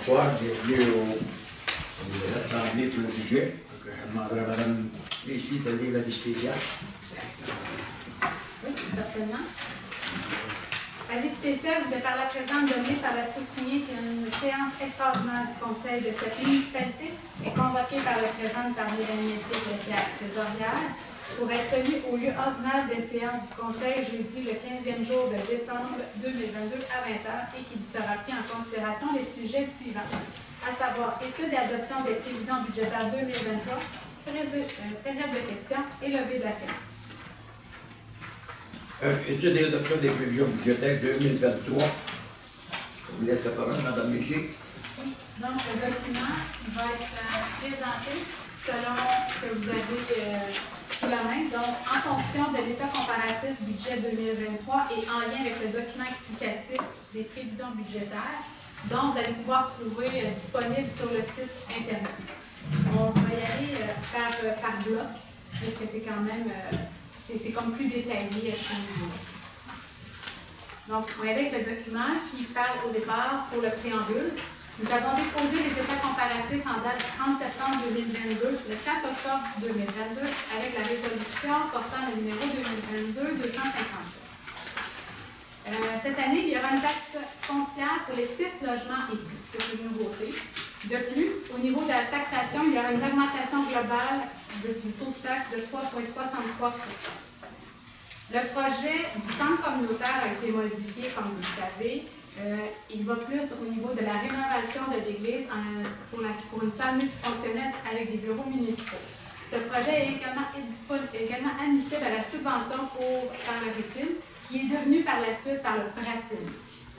Bonsoir, bienvenue à l'Assemblée pour le budget. Donc, je demanderai à Mme Leslie de lire la liste spéciale. Oui, certainement. Avis spécial vous est par la présente donnée par la sous-signée qu'une séance extraordinaire du Conseil de cette municipalité est convoquée par le président parmi les messieurs de la trésorière pour être tenue au lieu ordinaire des séances du Conseil jeudi le 15e jour de décembre 2022 à 20h et qu'il sera pris en considération les sujets suivants, à savoir étude et adoption des prévisions budgétaires 2023, période de questions et levée de la séance. Étude et adoption des prévisions budgétaires 2023. Je vous laisse la parole, Mme Leslie. Donc, le document va être présenté selon ce que vous avez sous la main. Donc, en fonction de l'état comparatif budget 2023 et en lien avec le document explicatif des prévisions budgétaires, dont vous allez pouvoir trouver disponible sur le site Internet. On va y aller par bloc, puisque c'est quand même... c'est comme plus détaillé à ce niveau. Donc, on va avec le document qui parle au départ pour le préambule. Nous avons déposé les états comparatifs en date du 30 septembre 2022, le 4 octobre 2022, avec la résolution portant le numéro 2022-257. Cette année, il y aura une taxe foncière pour les 6 logements et plus. C'est une nouveauté. De plus, au niveau de la taxation, il y aura une augmentation globale du taux de taxe de 3,63 %. Le projet du centre communautaire a été modifié, comme vous le savez. Il va plus au niveau de la rénovation de l'église pour une salle multifonctionnelle avec des bureaux municipaux. Ce projet est également admissible à la subvention par le RICIL, qui est devenu par la suite par le PRACIL,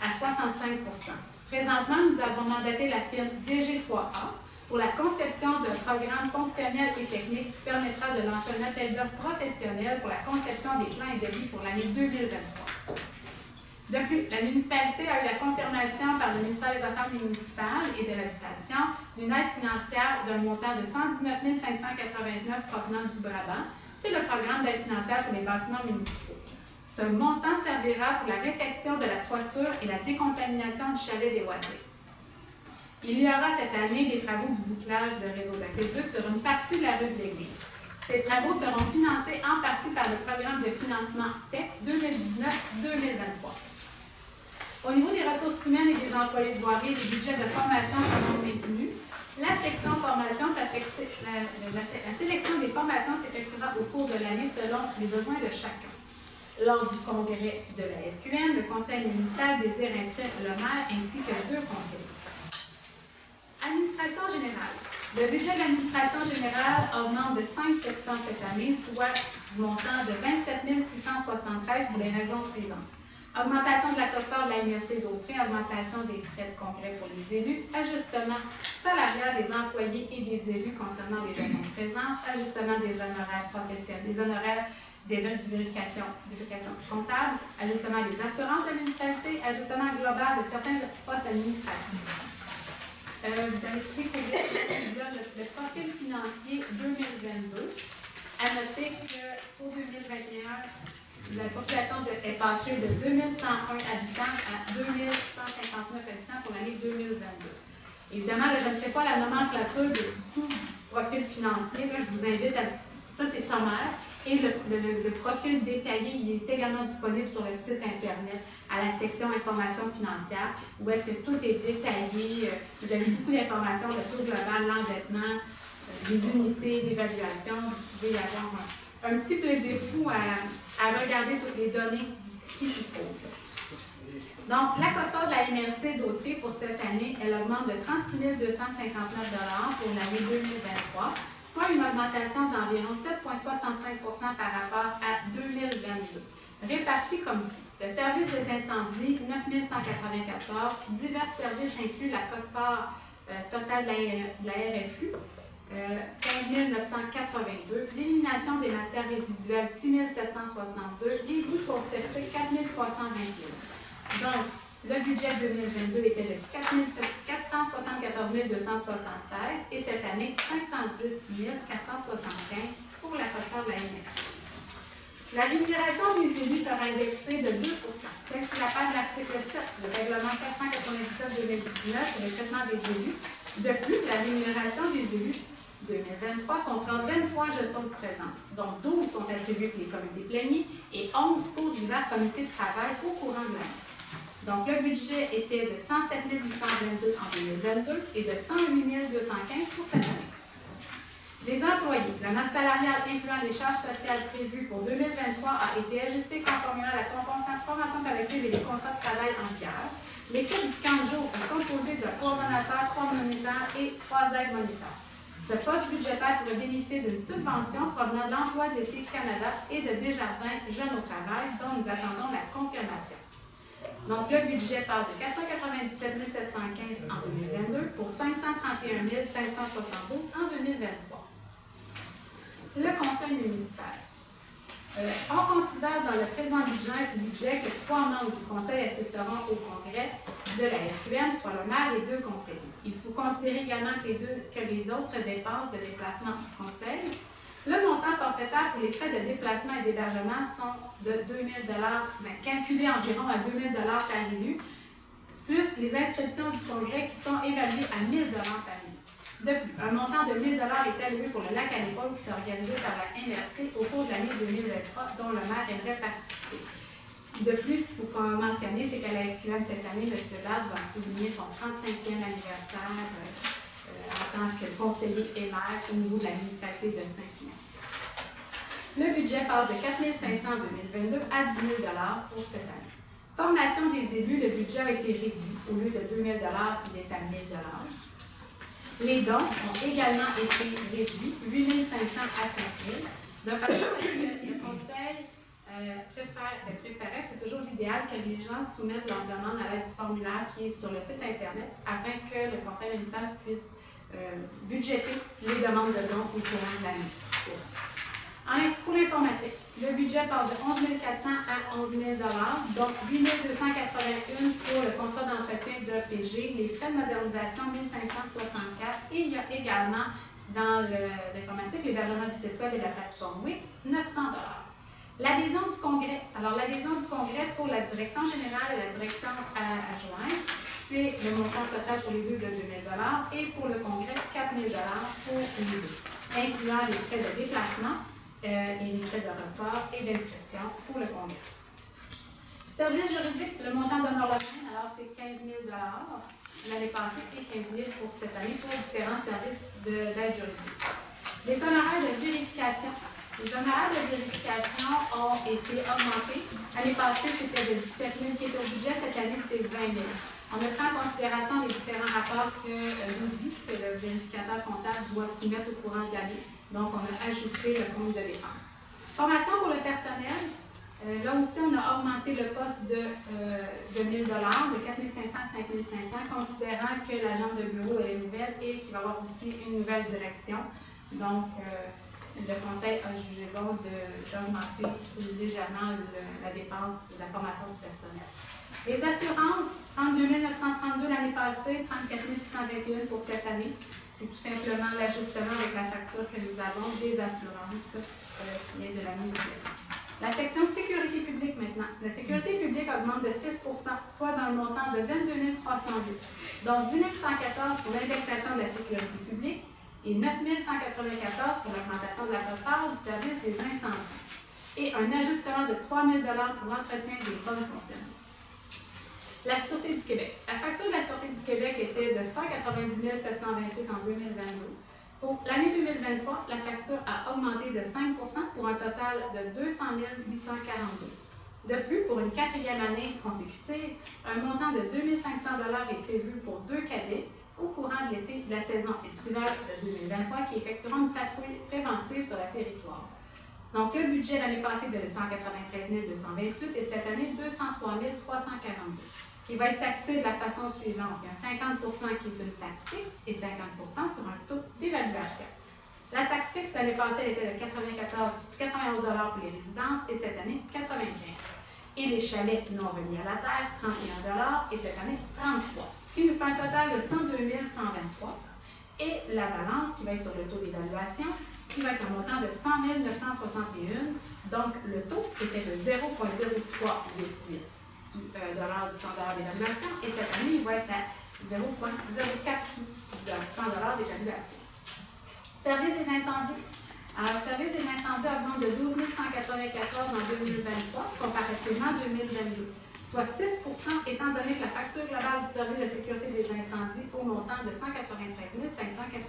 à 65 %. Présentement, nous avons mandaté la firme DG3A pour la conception d'un programme fonctionnel et technique qui permettra de lancer un appel d'offres professionnel pour la conception des plans et devis pour l'année 2023. De plus, la municipalité a eu la confirmation par le ministère des Affaires municipales et de l'Habitation d'une aide financière d'un montant de 119 589 provenant du Brabant. C'est le programme d'aide financière pour les bâtiments municipaux. Ce montant servira pour la réfection de la toiture et la décontamination du chalet des Oisets. Il y aura cette année des travaux du bouclage de réseau d'aqueduc sur une partie de la rue de l'Église. Ces travaux seront financés en partie par le programme de financement TEC 2019-2023. Au niveau des ressources humaines et des employés de voirie, les budgets de formation seront maintenus. La sélection des formations s'effectuera au cours de l'année selon les besoins de chacun. Lors du congrès de la FQM, le conseil municipal désire inscrire le maire ainsi que 2 conseillers. Administration générale. Le budget de l'administration générale augmente de 5 % cette année, soit du montant de 27 673 pour les raisons suivantes. Augmentation de la quote-part de la MRC d'Autrey, augmentation des frais de congrès pour les élus, ajustement salarial des employés et des élus concernant les journées de présence, ajustement des honoraires professionnels, des honoraires des vérifications comptables, ajustement des assurances de municipalité, ajustement global de certains postes administratifs. Vous avez découvert le profil financier 2022. À noter que pour 2021, la population est passée de 2101 habitants à 2159 habitants pour l'année 2022. Évidemment, là, je ne fais pas la nomenclature du tout du profil financier. Là, je vous invite à... Ça, c'est sommaire. Et le profil détaillé, il est également disponible sur le site Internet à la section information financière où est-ce que tout est détaillé. Vous avez beaucoup d'informations, le taux global, l'endettement, les unités d'évaluation. Vous pouvez avoir un petit plaisir fou à regarder toutes les données qui s'y trouvent. Donc, la quote-part de la MRC d'Autrey pour cette année, elle augmente de 36 259 $ pour l'année 2023. Soit une augmentation d'environ 7,65 % par rapport à 2022. Répartie comme suit. Le service des incendies, 9 194. Divers services incluent la quote-part totale de la RFU, 15 982. L'élimination des matières résiduelles, 6 762. Les coûts pour septique, 4 321. Donc, le budget 2022 était de 474 276 et cette année, 510 475 pour la quote-part de la MRC. La rémunération des élus sera indexée de 2 tel que l'appelle l'article 7 du règlement 497 2017-2019 pour le traitement des élus. De plus, la rémunération des élus 2023 comprend 23 jetons de présence, dont 12 sont attribués pour les comités pléniers et 11 pour divers comités de travail au courant de l'année. Donc, le budget était de 107 822 en 2022 et de 108 215 pour cette année. Les employés, la masse salariale incluant les charges sociales prévues pour 2023 a été ajustée conformément à la convention collective et les contrats de travail en vigueur. L'équipe du camp de jour est composée d'un coordonnateur, 3 moniteurs et 3 aides-moniteurs. Ce poste budgétaire pourrait bénéficier d'une subvention provenant de l'Emploi d'été Canada et de Desjardins Jeunes au travail, dont nous attendons la confirmation. Donc, le budget passe de 497 715 en 2022 pour 531 572 en 2023. Le conseil municipal. On considère dans le présent budget que 3 membres du conseil assisteront au congrès de la FQM, soit le maire et 2 conseillers. Il faut considérer également que les autres dépenses de déplacement du conseil. Le montant forfaitaire pour les frais de déplacement et d'hébergement sont de 2 000 calculés environ à 2 000 par élu, plus les inscriptions du congrès qui sont évaluées à 1 000 par élu. De plus, un montant de 1 000 est alloué pour le lac à l'épaule qui s'est organisé par la MRC au cours de l'année 2023, dont le maire aimerait participer. De plus, ce qu'il faut mentionner, c'est qu'à la FQM cette année, M. Lade va souligner son 35e anniversaire en tant que conseiller et maire au niveau de la municipalité de Saint-Ignace. Le budget passe de 4 500 en 2022 à 10 000 pour cette année. Formation des élus, le budget a été réduit. Au lieu de 2 000 il est à 1 000 Les dons ont également été réduits, 8 500 à 5 000 de façon à ce que le conseil préférait, c'est toujours l'idéal que les gens soumettent leur demande à l'aide du formulaire qui est sur le site Internet afin que le conseil municipal puisse budgéter les demandes de dons au courant de l'année. Pour l'informatique, le budget passe de 11 400 à 11 000 donc 8 281 pour le contrat d'entretien de PG, les frais de modernisation 1 564 et il y a également dans l'informatique l'hébergement du site web et de la plateforme Wix, 900 L'adhésion du congrès. Alors, l'adhésion du congrès pour la direction générale et la direction adjointe, c'est le montant total pour les deux de 2 000 et pour le congrès, 4 000 pour les deux, incluant les frais de déplacement et les frais de report et d'inscription pour le congrès. Service juridique, le montant demeure le même, alors c'est 15 000 l'année passée et 15 000 pour cette année pour différents services d'aide juridique. Les honoraires de vérification. Les honoraires de vérification ont été augmentés. L'année passée, c'était de 17 000 qui était au budget. Cette année, c'est 20 000. On a pris en considération les différents rapports que nous dit que le vérificateur comptable doit soumettre au courant de l'année. Donc, on a ajusté le compte de dépenses. Formation pour le personnel. Là aussi, on a augmenté le poste de 1 000 de 4 500 à 5 500, considérant que l'agence de bureau est nouvelle et qu'il va y avoir aussi une nouvelle direction. Donc, le conseil a jugé bon d'augmenter légèrement la dépense de la formation du personnel. Les assurances, 32 932 l'année passée, 34 621 pour cette année. C'est tout simplement l'ajustement avec la facture que nous avons des assurances qui vient de l'année dernière. La section sécurité publique maintenant. La sécurité publique augmente de 6 soit d'un montant de 22 308, dont 10 114 pour l'indexation de la sécurité publique et 9 194 pour l'augmentation de la part du service des incendies et un ajustement de 3 000 pour l'entretien des bonnes fontaines. La Sûreté du Québec. La facture de la Sûreté du Québec était de 190 728 en 2022. Pour l'année 2023, la facture a augmenté de 5 pour un total de 200 842. De plus, pour une 4e année consécutive, un montant de 2 500 est prévu pour 2 cadets au courant de l'été de la saison estivale de 2023 qui effectueront une patrouille préventive sur le territoire. Donc, le budget l'année passée de 193 228 et cette année 203 342, qui va être taxé de la façon suivante. Il y a 50 qui est une taxe fixe et 50 sur un taux d'évaluation. La taxe fixe l'année passée elle était de 91 pour les résidences et cette année 95. Et les chalets non remis à la terre, 31 et cette année 33. Ce qui nous fait un total de 102 123. Et la balance qui va être sur le taux d'évaluation, qui va être un montant de 100 961. Donc, le taux était de 0,0388 du 100 d'évaluation et cette année, il va être à 0,04 sous du 100 d'évaluation. Service des incendies. Alors, le service des incendies augmente de 12 194 en 2023 comparativement à 2022, soit 6 étant donné que la facture globale du service de sécurité des incendies au montant de 193 589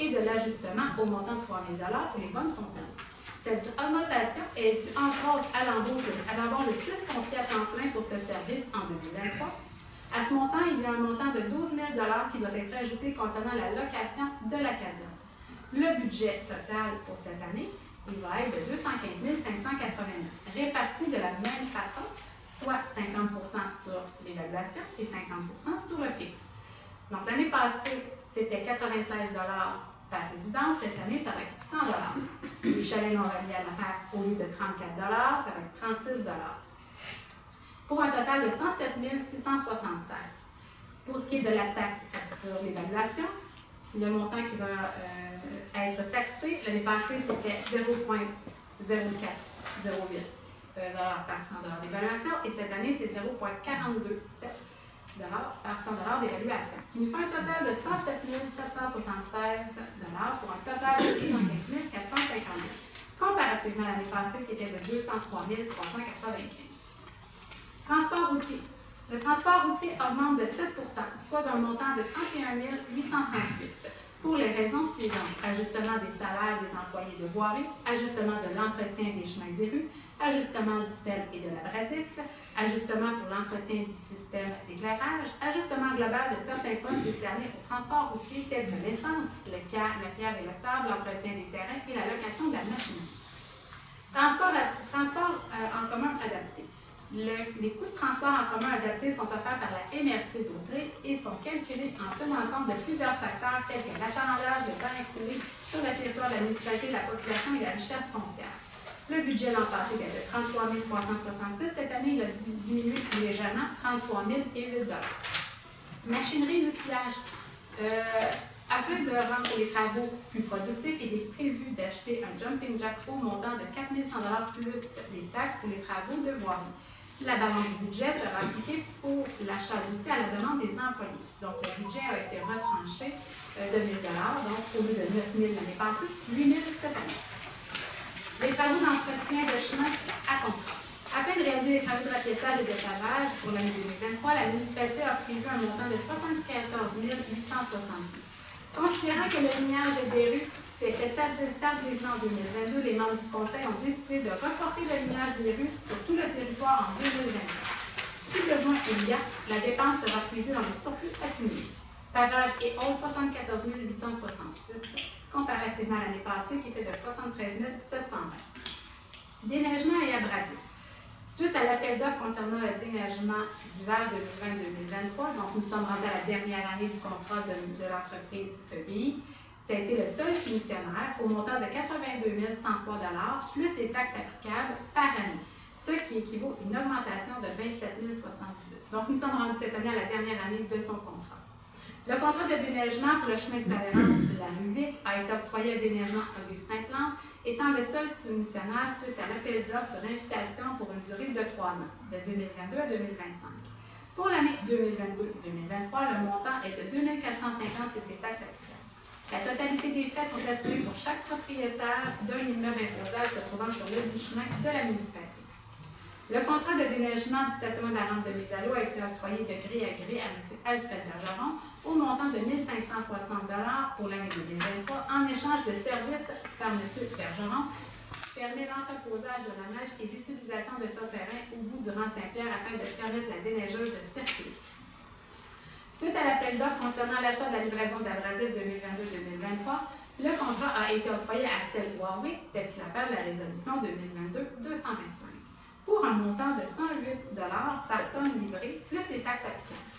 et de l'ajustement au montant de 3 000 pour les bonnes comptables. Cette augmentation est due entre autres à l'embauche de 6 pompiers à temps plein pour ce service en 2023. À ce montant, il y a un montant de 12 000 qui doit être ajouté concernant la location de la caserne. Le budget total pour cette année, il va être de 215 589, réparti de la même façon, soit 50 sur l'évaluation et 50 sur le fixe. Donc, l'année passée, c'était 96 par résidence. Cette année, ça va être 100 Les chalets non reliés à la terre, au lieu de 34 ça va être 36 pour un total de 107 676. Pour ce qui est de la taxe sur l'évaluation, le montant qui va être taxé, l'année passée, c'était 0,0408 par 100 d'évaluation et cette année, c'est 0,427 par 100 d'évaluation. Ce qui nous fait un total de 107 776 pour un total de 215 452, comparativement à l'année passée qui était de 203 395. Transport routier. Le transport routier augmente de 7 soit d'un montant de 31 838 pour les raisons suivantes. Ajustement des salaires des employés de voirie, ajustement de l'entretien des chemins et rues, ajustement du sel et de l'abrasif, ajustement pour l'entretien du système d'éclairage, ajustement global de certains postes décernés au transport routier tels que l'essence, la pierre et le sable, l'entretien des terrains et la location de la machinerie. Transport en commun adapté. Les coûts de transport en commun adaptés sont offerts par la MRC d'Autrey et sont calculés en tenant compte de plusieurs facteurs tels que l'achalandage, le temps écoulé sur le territoire de la municipalité, la population et la richesse foncière. Le budget l'an passé était de 33 366. Cette année, il a diminué légèrement, 33 008 Machinerie et outillage. Afin de rendre les travaux plus productifs, il est prévu d'acheter un jumping jack au montant de 4 100 plus les taxes pour les travaux de voirie. La balance du budget sera appliquée pour l'achat d'outils à la demande des employés. Donc, le budget a été retranché de 1 000 donc au lieu de 9 000 l'année passée, 8 000 cette année. Les travaux d'entretien de chemin à contrat. Afin de réaliser les travaux de rapiessage et de pavage pour l'année 2023, la municipalité a prévu un montant de 74 870. Considérant que le lignage des rues s'est fait tardivement en 2022, les membres du Conseil ont décidé de reporter le lignage des rues sur tout le territoire en 2024. Si besoin il y a, la dépense sera puisée dans le surplus accumulé. Pavage et hausse 74 866, comparativement à l'année passée qui était de 73 720. Déneigement et abrasif. Suite à l'appel d'offres concernant le déneigement d'hiver 2020-2023, donc nous sommes rendus à la dernière année du contrat de l'entreprise EBI, ça a été le seul soumissionnaire au montant de 82 103 plus les taxes applicables par année, ce qui équivaut à une augmentation de 27 078. Donc nous sommes rendus cette année à la dernière année de son contrat. Le contrat de déneigement pour le chemin de tolérance de la rue Vic a été octroyé à Déneigement Augustin Plante, étant le seul soumissionnaire suite à l'appel d'offres sur invitation pour une durée de 3 ans, de 2022 à 2025. Pour l'année 2022-2023, le montant est de 2 450 et ses taxes applicables. La totalité des frais sont assurés pour chaque propriétaire d'un immeuble imposable se trouvant sur le chemin de la municipalité. Le contrat de déneigement du stationnement de la rampe de mise à l'eau a été octroyé de gré à gré à M. Alfred Bergeron au montant de 1 560 pour l'année 2023 en échange de services par M. Bergeron qui permet l'entreposage de la neige et l'utilisation de ce terrain au bout du rang Saint-Pierre afin de permettre la déneigeuse de circuler. Suite à l'appel d'offres concernant l'achat de la livraison d'abrasifs 2022-2023, le contrat a été octroyé à celle Huawei, tel qu'il appelle la résolution 2022-225. pour un montant de 108 par tonne livrée, plus les taxes applicables.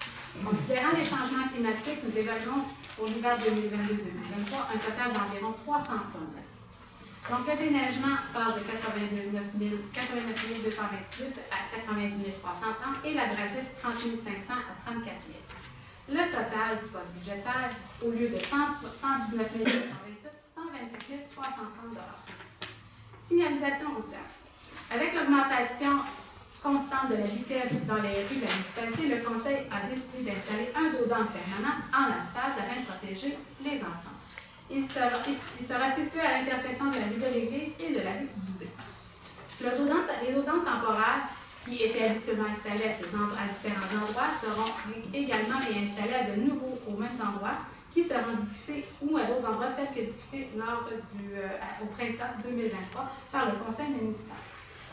Considérant les changements climatiques, nous évaluons pour l'hiver 2022-2023 un total d'environ 300 tonnes. Donc, le déneigement passe de 89 228 à 90 330 et l'abrasif 30 500 à 34 000. Le total du poste budgétaire, au lieu de 119 728, 124 330 Signalisation routière. Avec l'augmentation constante de la vitesse dans les rues de la municipalité, le Conseil a décidé d'installer un dos d'âne permanent en asphalte afin de protéger les enfants. Il sera situé à l'intersection de la rue de l'Église et de la rue du Blé. Les dos d'âne temporaires qui étaient habituellement installés à différents endroits seront également réinstallés à de nouveaux aux mêmes endroits qui seront discutés ou à d'autres endroits tels que discutés au printemps 2023 par le Conseil municipal.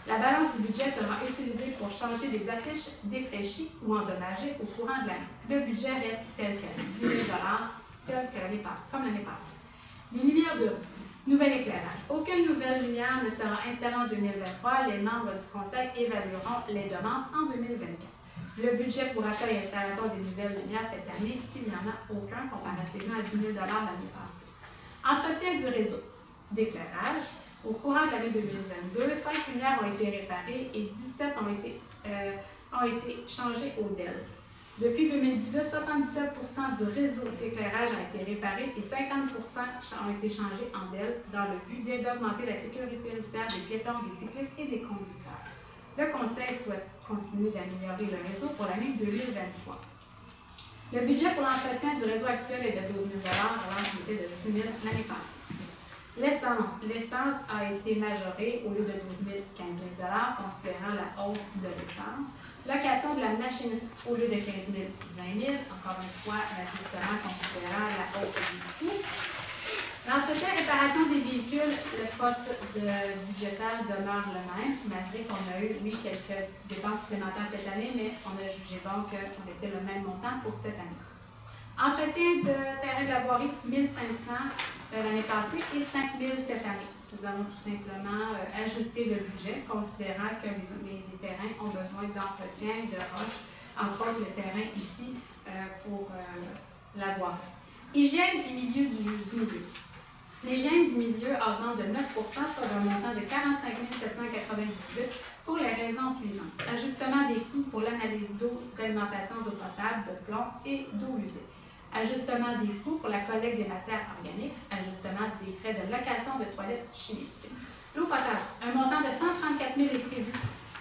La balance du budget sera utilisée pour changer des affiches défraîchies ou endommagées au courant de l'année. Le budget reste tel quel, 10 000 comme l'année passée. Les lumières de rue. Nouvel éclairage. Aucune nouvelle lumière ne sera installée en 2023. Les membres du Conseil évalueront les demandes en 2024. Le budget pour achat et installation des nouvelles lumières cette année, il n'y en a aucun comparativement à 10 000 l'année passée. Entretien du réseau d'éclairage. Au courant de l'année 2022, 5 lumières ont été réparées et 17 ont été changées au DEL. Depuis 2018, 77% du réseau d'éclairage a été réparé et 50% ont été changés en DEL dans le but d'augmenter la sécurité routière des piétons, des cyclistes et des conducteurs. Le Conseil souhaite continuer d'améliorer le réseau pour l'année 2023. Le budget pour l'entretien du réseau actuel est de 12 000 alors qu'il était de 10 000 l'année passée. L'essence a été majorée au lieu de 12 000, 15 000 considérant la hausse de l'essence. Location de la machinerie au lieu de 15 000, 20 000, encore une fois, justement considérant la hausse du coût. L'entretien et réparation des véhicules, le poste budgétaire demeure le même, malgré qu'on a eu, oui, quelques dépenses supplémentaires cette année, mais on a jugé bon qu'on laissait le même montant pour cette année. Entretien de terrain de la voirie, 1 500 l'année passée et 5 000 cette année. Nous avons tout simplement ajusté le budget, considérant que les terrains ont besoin d'entretien, de roches, entre autres le terrain ici pour la voirie. Hygiène et milieu du milieu. L'hygiène du milieu augmente de 9 sur un montant de 45 798 pour les raisons suivantes. Ajustement des coûts pour l'analyse d'eau, d'alimentation d'eau potable, de plomb et d'eau usée. Ajustement des coûts pour la collecte des matières organiques, ajustement des frais de location de toilettes chimiques. L'eau potable, un montant de 134 000 est prévu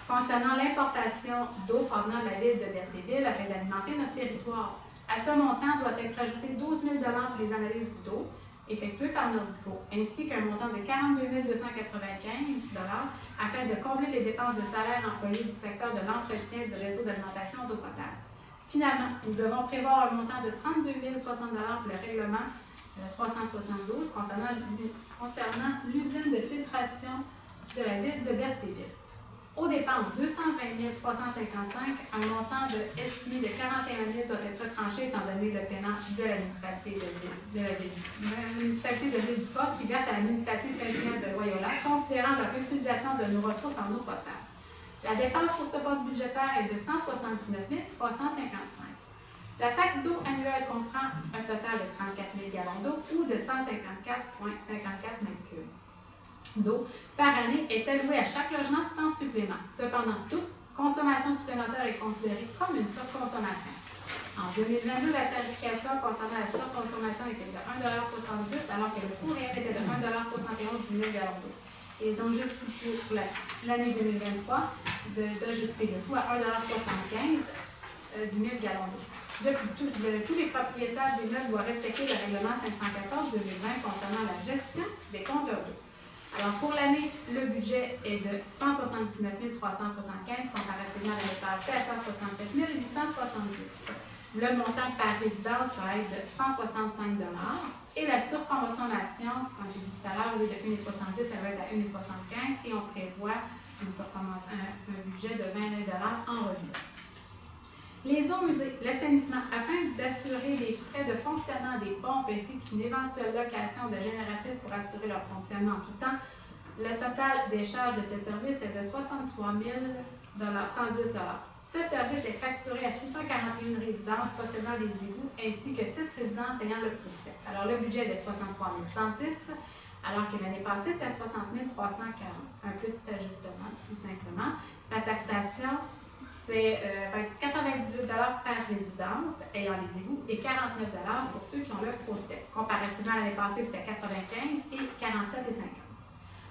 concernant l'importation d'eau provenant de la ville de Berthierville afin d'alimenter notre territoire. À ce montant doit être ajouté 12 000 pour les analyses d'eau effectuées par Nordico, ainsi qu'un montant de 42 295 afin de combler les dépenses de salaire employées du secteur de l'entretien du réseau d'alimentation d'eau potable. Finalement, nous devons prévoir un montant de 32 060 pour le règlement 372 concernant l'usine de filtration de la ville de Berthierville. Aux dépenses, 220 355, un montant estimé de 41 000 doit être tranché étant donné le paiement de la municipalité de Ville-du-Corps qui verse à la municipalité de Saint-Hyacinthe-de-Loyola, considérant leur utilisation de nos ressources en eau potable. La dépense pour ce poste budgétaire est de 179 355. La taxe d'eau annuelle comprend un total de 34 000 gallons d'eau ou de 154,54 m3 d'eau par année est allouée à chaque logement sans supplément. Cependant, toute consommation supplémentaire est considérée comme une surconsommation. En 2022, la tarification concernant la surconsommation était de 1,70 alors que le coût réel était de 1,71 du 1000 gallons d'eau. Et donc, justifié pour l'année 2023 d'ajuster le coût à 1,75 du 1000 gallons d'eau. Tous les propriétaires d'immeubles doivent respecter le règlement 514-2020 concernant la gestion des compteurs d'eau. Alors, pour l'année, le budget est de 179 375 comparativement à l'année passée à 167 870. Le montant par résidence va être de 165 et la surconsommation, comme j'ai dit tout à l'heure, au lieu de 1,70, elle va être à 1,75 et on prévoit un budget de 20 000 en revenu. Les eaux usées, l'assainissement, afin d'assurer les frais de fonctionnement des pompes ainsi qu'une éventuelle location de génératrices pour assurer leur fonctionnement en tout temps, le total des charges de ce service est de 63 110 Ce service est facturé à 641 résidences possédant des égouts ainsi que 6 résidences ayant le prospect. Alors, le budget est de 63 110 alors que l'année passée, c'était à 60 340. Un petit ajustement, tout simplement. La taxation, c'est 98 par résidence ayant les égouts et 49 pour ceux qui ont le prospect. Comparativement à l'année passée, c'était 95 et 47 et 50.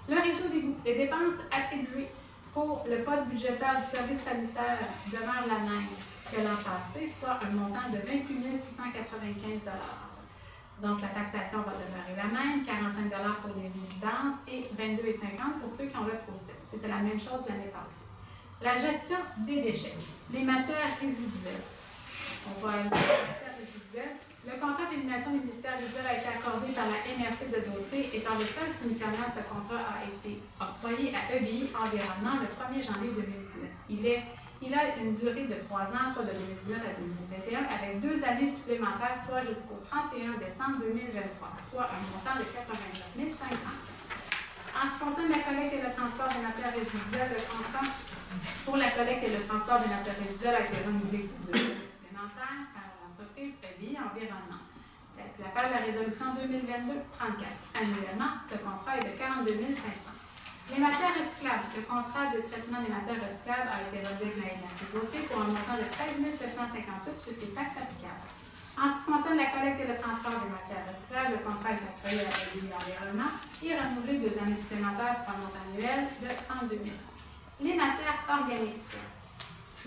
Le réseau d'égouts, les dépenses attribuées Pour le poste budgétaire du service sanitaire demeure la même que l'an passé, soit un montant de 28 695 $. Donc, la taxation va demeurer la même, 45 $ pour les résidences et 22,50 $ pour ceux qui ont le ProStep. C'était la même chose l'année passée. La gestion des déchets, les matières résiduelles. On va aller aux matières résiduelles. Le contrat d'élimination des matières résiduelles a été accordé par la MRC de Dautrey. Étant le seul soumissionnaire, ce contrat a été octroyé à EBI Environnement le 1er janvier 2019. Il a une durée de 3 ans, soit de 2019 à 2021, avec 2 années supplémentaires, soit jusqu'au 31 décembre 2023, soit un montant de 89 500 $. En ce qui concerne la collecte et le transport des matières résiduelles, le contrat pour la collecte et le transport des matières résiduelles a été renouvelé pour 2 années supplémentaires par l'entreprise EBI Environnement. La part de la résolution 2022-34. Annuellement, ce contrat est de 42 500 $. Les matières recyclables. Le contrat de traitement des matières recyclables a été relevé avec la MRC Dautrey pour un montant de 13 758 plus ses taxes applicables. En ce qui concerne la collecte et le transport des matières recyclables, le contrat est octroyé à l'environnement et renouvelé 2 années supplémentaires pour un montant annuel de 32 000 $. Les matières organiques.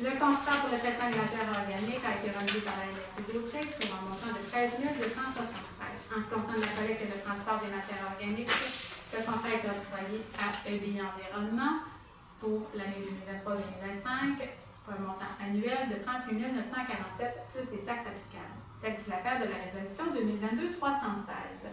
Le contrat pour le traitement des matières organiques a été renouvelé par la MRC Dautrey pour un montant de 13 273 $. En ce qui concerne la collecte et le transport des matières organiques, le contrat est octroyé à EBI Environnement pour l'année 2023-2025 pour un montant annuel de 38 947 plus les taxes applicables, tel que la paire de la résolution 2022-316.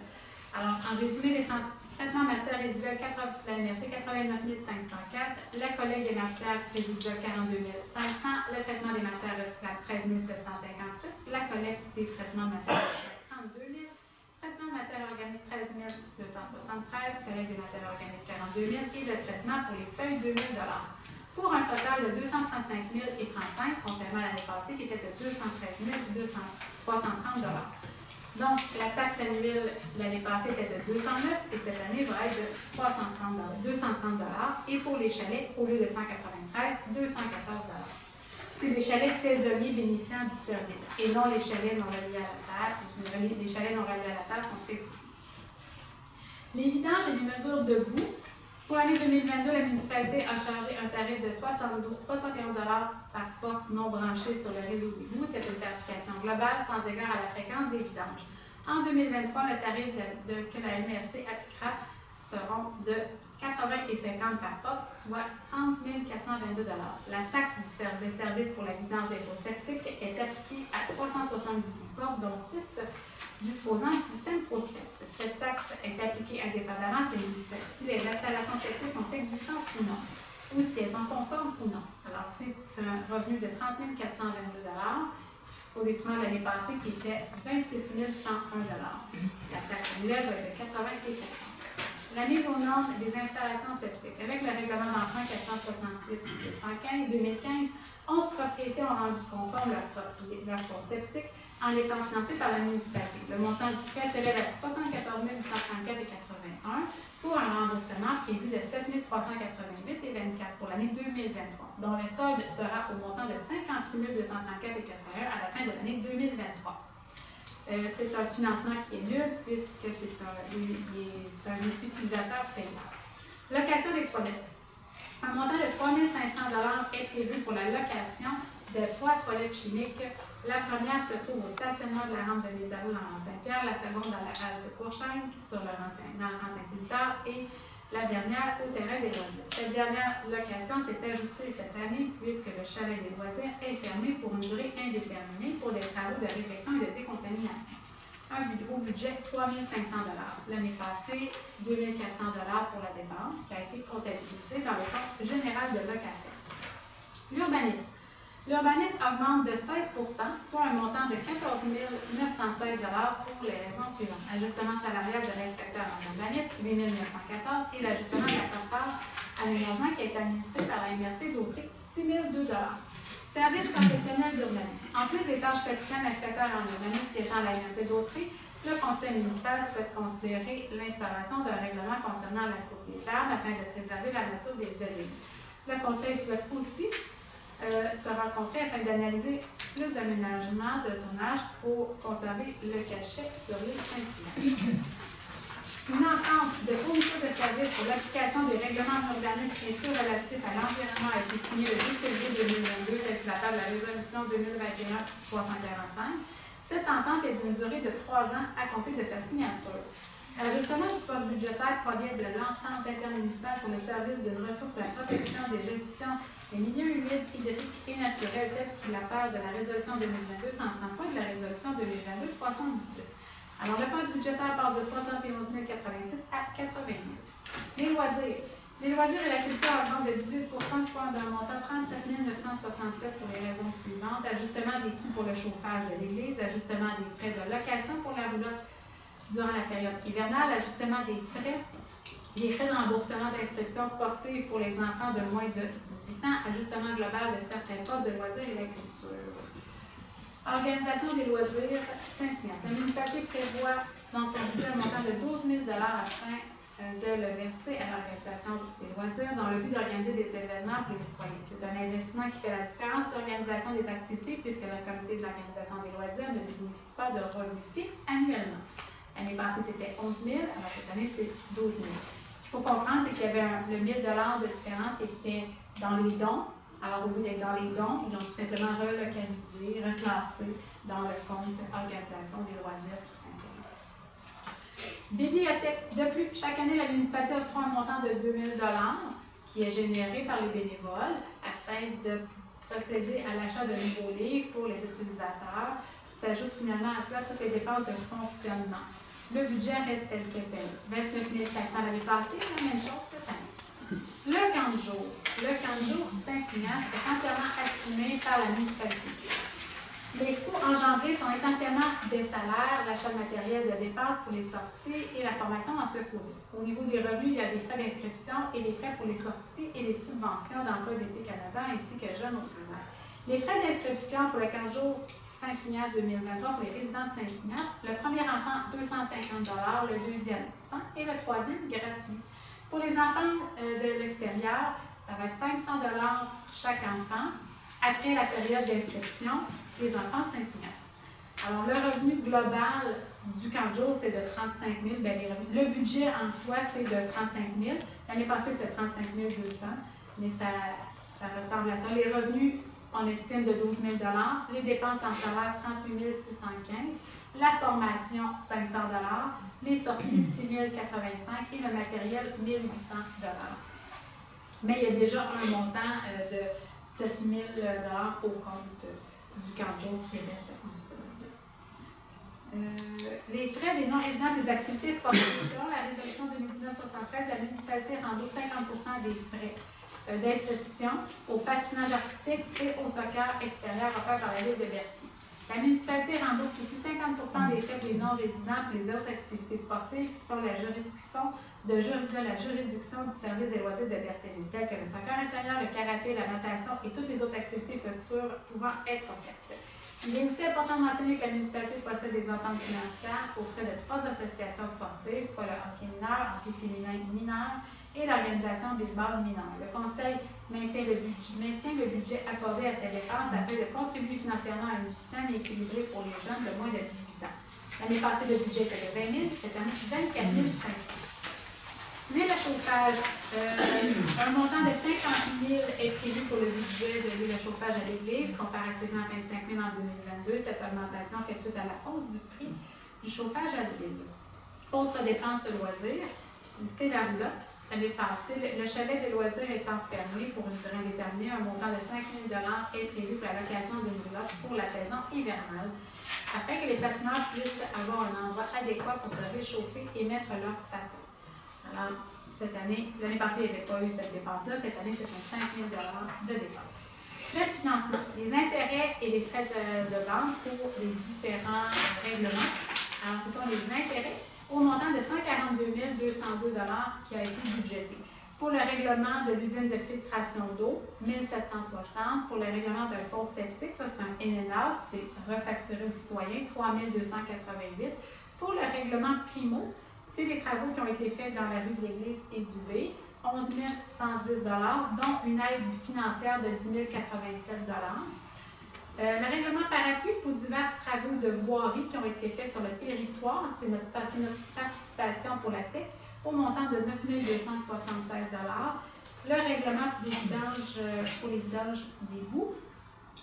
Alors, en résumé, les traitements de matières résiduelles, la MRC 89 504, la collecte des matières résiduelles 42 500, le traitement des matières recyclables 13 758, la collecte des traitements de matières recyclables 32 000, traitement de matières organiques 13 273, collecte des matières organiques 42 000 et le traitement pour les feuilles 2 000 $, pour un total de 235 035, contrairement à l'année passée qui était de 213 330 $. Donc, la taxe annuelle l'année passée était de 209 et cette année va être de 230 $. Et pour les chalets, au lieu de 193, 214 $. C'est des chalets saisonniers bénéficiant du service et non les chalets non reliés à la terre. Les chalets non reliés à la terre sont exclus. Les vidanges et les mesures de boue. Pour l'année 2022, la municipalité a chargé un tarif de 61 $ par porte non branchée sur le réseau d'égout. C'est une tarification globale sans égard à la fréquence des vidanges. En 2023, le tarif que la MRC appliquera seront de 80 et 50 par porte, soit 30 422 $. La taxe des services pour la vidange des fosses septiques est appliquée à 378 portes, dont 6 disposant du système ProStep. Cette taxe est appliquée indépendamment si les installations septiques sont existantes ou non, ou si elles sont conformes ou non. Alors, c'est un revenu de 30 422 $, au détriment de l'année passée qui était 26 101 $. La taxe annuelle va être de 80 et 50. La mise aux normes des installations septiques. Avec le règlement d'emprunt 468-215-2015, 11 propriétés ont rendu conforme leur fosse septique en étant financées par la municipalité. Le montant du prêt s'élève à 74 834,81 pour un remboursement prévu de 7 388,24 pour l'année 2023, dont le solde sera au montant de 56 234,81 à la fin de l'année 2023. C'est un financement qui est nul puisque c'est un utilisateur payant. Location des toilettes. Un montant de 3 500 $ est prévu pour la location de 3 toilettes chimiques. La première se trouve au stationnement de la rampe de Mézarou dans le Saint-Pierre, la seconde dans la halte Courchaine sur le rang Saint-Inquisiteur et la dernière au terrain des loisirs. Cette dernière location s'est ajoutée cette année puisque le chalet des loisirs est fermé pour une durée indéterminée pour des travaux de réfection et de décontamination. Un gros budget 3 500 $. L'année passée, 2 400 $ pour la dépense qui a été comptabilisée dans le compte général de location. L'urbanisme. L'urbanisme augmente de 16 %, soit un montant de 14 916 $ pour les raisons suivantes. Ajustement salarial de l'inspecteur en urbanisme, 8 914 et l'ajustement de la quote-part aménagement qui a été administré par la MRC Dautrey, 6 002 $. Service professionnel d'urbanisme. En plus des tâches quotidiennes d'inspecteur en urbanisme siégeant à la MRC Dautrey, le conseil municipal souhaite considérer l'instauration d'un règlement concernant la coupe des arbres afin de préserver la nature des lieux. Le conseil souhaite aussi se rencontrer afin d'analyser plus d'aménagements de zonage pour conserver le cachet sur les scintillants. Une entente de fourniture de services pour l'application des règlements d'urbanisme et ceux relatifs à l'environnement a été signée le 10 février 2022, telle que la table de la résolution 2021-345. Cette entente est d'une durée de 3 ans à compter de sa signature. L'ajustement du poste budgétaire provient de l'entente intermunicipale sur le service d'une ressource pour la protection des gestions des milieux humides, hydriques et naturels, telle que la part de la résolution 2022-133 et de la résolution 2022-318. Alors, le poste budgétaire passe de 71 086 à 80 000. Les loisirs. Les loisirs et la culture augmentent de 18 soit d'un montant 37 967 pour les raisons suivantes. Ajustement des coûts pour le chauffage de l'église, ajustement des frais de location pour la roulotte durant la période hivernale, ajustement des frais de remboursement d'inscription sportive pour les enfants de moins de 18 ans, ajustement global de certains postes de loisirs et la culture. Organisation des loisirs Saint-Ignace. La municipalité prévoit dans son budget un montant de 12 000 afin de le verser à l'organisation des loisirs dans le but d'organiser des événements pour les citoyens. C'est un investissement qui fait la différence pour l'organisation des activités puisque le comité de l'organisation des loisirs ne bénéficie pas de revenus fixes annuellement. L'année passée, c'était 11 000, alors cette année, c'est 12 000. Ce qu'il faut comprendre, c'est qu'il y avait le 1 000 de différence qui était dans les dons. Alors, au lieu d'être dans les dons, ils ont tout simplement relocalisé, reclassé dans le compte organisation des loisirs, tout simplement. Bibliothèque. De plus, chaque année, la municipalité octroie un montant de 2 000 qui est généré par les bénévoles afin de procéder à l'achat de nouveaux livres pour les utilisateurs. S'ajoutent finalement à cela toutes les dépenses de fonctionnement. Le budget reste tel que tel. 29 400 l'année passée, la même chose cette année. Le camp de jour. Le camp de jour Saint-Ignace est entièrement assumé par la municipalité. Les coûts engendrés sont essentiellement des salaires, l'achat de matériel de dépenses pour les sorties et la formation en secourisme. Au niveau des revenus, il y a des frais d'inscription et les frais pour les sorties et les subventions d'emploi d'été Canada ainsi que jeunes au primaire. Les frais d'inscription pour le camp de jour Saint-Ignace 2023 pour les résidents de Saint-Ignace, le premier enfant 250 $, le deuxième 100 et le troisième gratuit. Pour les enfants de l'extérieur, ça va être 500 $ chaque enfant après la période d'inscription des enfants de Saint-Ignace. Alors, le revenu global du camp de jour, c'est de 35 000 le budget en soi, c'est de 35 000 L'année passée, c'était 35 200 mais ça ressemble à ça. Les revenus, on estime de 12 000 $, les dépenses en salaire 38 615 la formation 500 $, les sorties 6 085 et le matériel 1 800 $. Mais il y a déjà un montant de 7 000 $ au compte du camp de jour qui reste en solde. Les frais des non-résidents des activités sportives. Selon la résolution 2019-73, la municipalité rembourse 50 % des frais d'inscription au patinage artistique et au soccer extérieur offert par la ville de Berthier. La municipalité rembourse aussi 50 % des frais des non-résidents pour les autres activités sportives qui sont la juridiction de la juridiction du service des loisirs de Berthier, telles que le soccer intérieur, le karaté, la natation et toutes les autres activités futures pouvant être offertes. Il est aussi important de mentionner que la municipalité possède des ententes financières auprès de 3 associations sportives, soit le hockey mineur, hockey féminin mineur et l'organisation baseball mineur. Le Conseil maintient le budget accordé à ces dépenses afin de contribuer financièrement à une vie saine et équilibrée pour les jeunes de moins de 18 ans. L'année passée, le budget était de 20 000, cette année, 24 500. Mais le chauffage, un montant de 50 000 est prévu pour le budget de le chauffage à l'église, comparativement à 25 000 en 2022. Cette augmentation fait suite à la hausse du prix du chauffage à l'huile. Autre dépense loisirs, c'est la roulotte. L'année passée, le chalet des loisirs étant fermé pour une durée indéterminée, un montant de 5 000 $ est prévu pour la location d'une roulotte pour la saison hivernale, afin que les patineurs puissent avoir un endroit adéquat pour se réchauffer et mettre leur patin. Alors, cette année, l'année passée, il n'y avait pas eu cette dépense-là. Cette année, c'est 5 000 $ de dépenses. Frais de financement. Les intérêts et les frais de banque pour les différents règlements. Alors, ce sont les intérêts au montant de 142 202 $ qui a été budgété. Pour le règlement de l'usine de filtration d'eau, 1 760. Pour le règlement d'un fosse septique, ça c'est un NNA, c'est refacturé aux citoyens, 3 288. Pour le règlement Primo, c'est les travaux qui ont été faits dans la rue de l'Église et du B, 11 110 $, dont une aide financière de 10 087 $. Le règlement parapluie pour divers travaux de voirie qui ont été faits sur le territoire, c'est notre participation pour la TEC, au montant de 9 276 $. Le règlement des vidanges pour les vidanges d'égouts,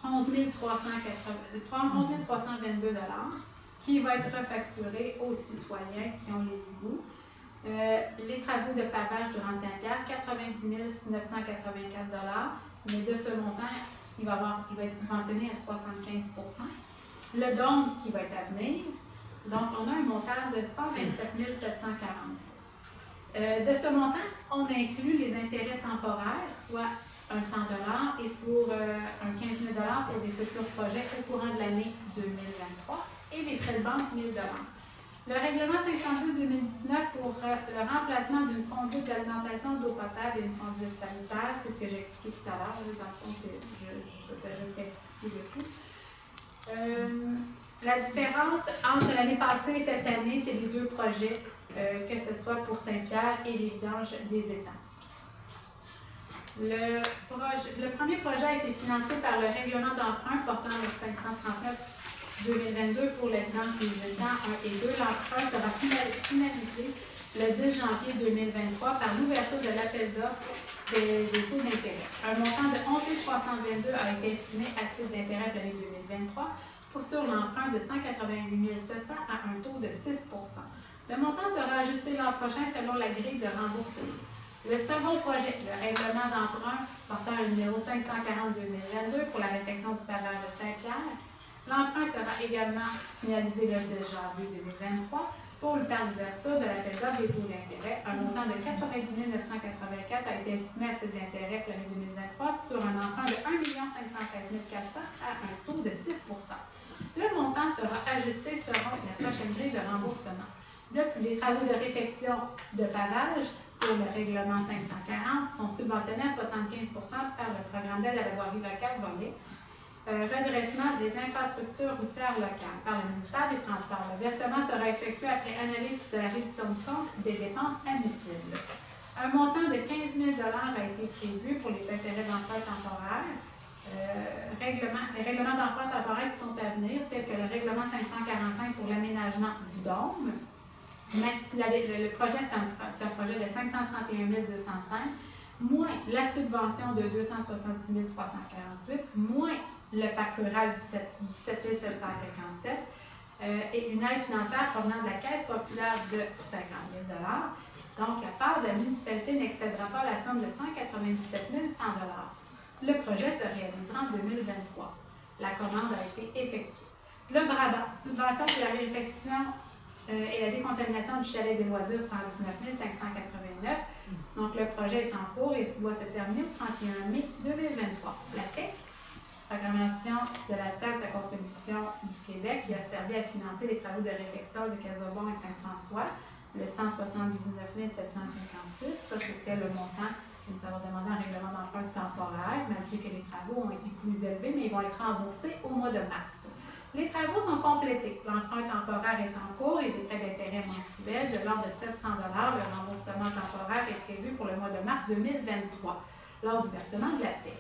11 322 $, qui va être refacturé aux citoyens qui ont les égouts. Les travaux de pavage durant Saint-Pierre, 90 984 $, mais de ce montant, il va être subventionné à 75 %. Le don qui va être à venir, donc on a un montant de 127 740 $. De ce montant, on inclut les intérêts temporaires, soit un 100 $ et pour un 15 000 $ pour des futurs projets au courant de l'année 2023 et les frais de banque 1 000 $. Le règlement 510-2019 pour le remplacement d'une conduite d'alimentation d'eau potable et une conduite sanitaire, c'est ce que j'ai expliqué tout à l'heure. Dans le fond, je vais juste expliquer le tout. La différence entre l'année passée et cette année, c'est les deux projets, que ce soit pour Saint-Pierre et les vidanges des étangs. Le premier projet a été financé par le règlement d'emprunt portant le 539-2022 pour les vidanges des étangs 1 et 2. L'emprunt sera finalisé le 10 janvier 2023 par l'ouverture de l'appel d'offres des taux d'intérêt. Un montant de 11 322 a été estimé à titre d'intérêt pour l'année 2023 sur l'emprunt de 188 700 à un taux de 6 %. Le montant sera ajusté l'an prochain selon la grille de remboursement. Le second projet, le règlement d'emprunt portant le numéro 540-2022 pour la réfection du pavage de Saint-Pierre. L'emprunt sera également finalisé le 10 janvier 2023 par l'ouverture de l'appel d'offres des taux d'intérêt. Un montant de 90 984 a été estimé à titre d'intérêt pour l'année 2023 sur un emprunt de 1 516 400 à un taux de 6 %. Le montant sera ajusté selon la prochaine grille de remboursement. Depuis, les travaux de réfection de pavage pour le règlement 540 sont subventionnés à 75 % par le programme d'aide à la voirie locale volet. Redressement des infrastructures routières locales par le ministère des Transports. Le versement sera effectué après analyse de la reddition de compte des dépenses admissibles. Un montant de 15 000 $ a été prévu pour les intérêts d'emprunt temporaires. Les règlements d'emprunt temporaires qui sont à venir, tels que le règlement 545 pour l'aménagement du dôme. Le projet, c'est un projet de 531 205, moins la subvention de 270 348, moins le parc rural du 17 757 et une aide financière provenant de la Caisse populaire de 50 000 $. Donc, la part de la municipalité n'excédera pas la somme de 197 100 $. Le projet se réalisera en 2023. La commande a été effectuée. Le Brabant, subvention pour la réfection et la décontamination du chalet des loisirs, 119 589. Donc, le projet est en cours et doit se terminer au 31 mai 2023. La TEC, programmation de la taxe à contribution du Québec, qui a servi à financer les travaux de réfection de Casobon et Saint-François, le 179 756. Ça, c'était le montant que nous avons demandé en règlement d'emprunt temporaire, malgré que les travaux ont été plus élevés, mais ils vont être remboursés au mois de mars. Les travaux sont complétés. L'emprunt temporaire est en cours et des frais d'intérêt mensuels de l'ordre de 700 $. Le remboursement temporaire est prévu pour le mois de mars 2023, lors du versement de la TEC.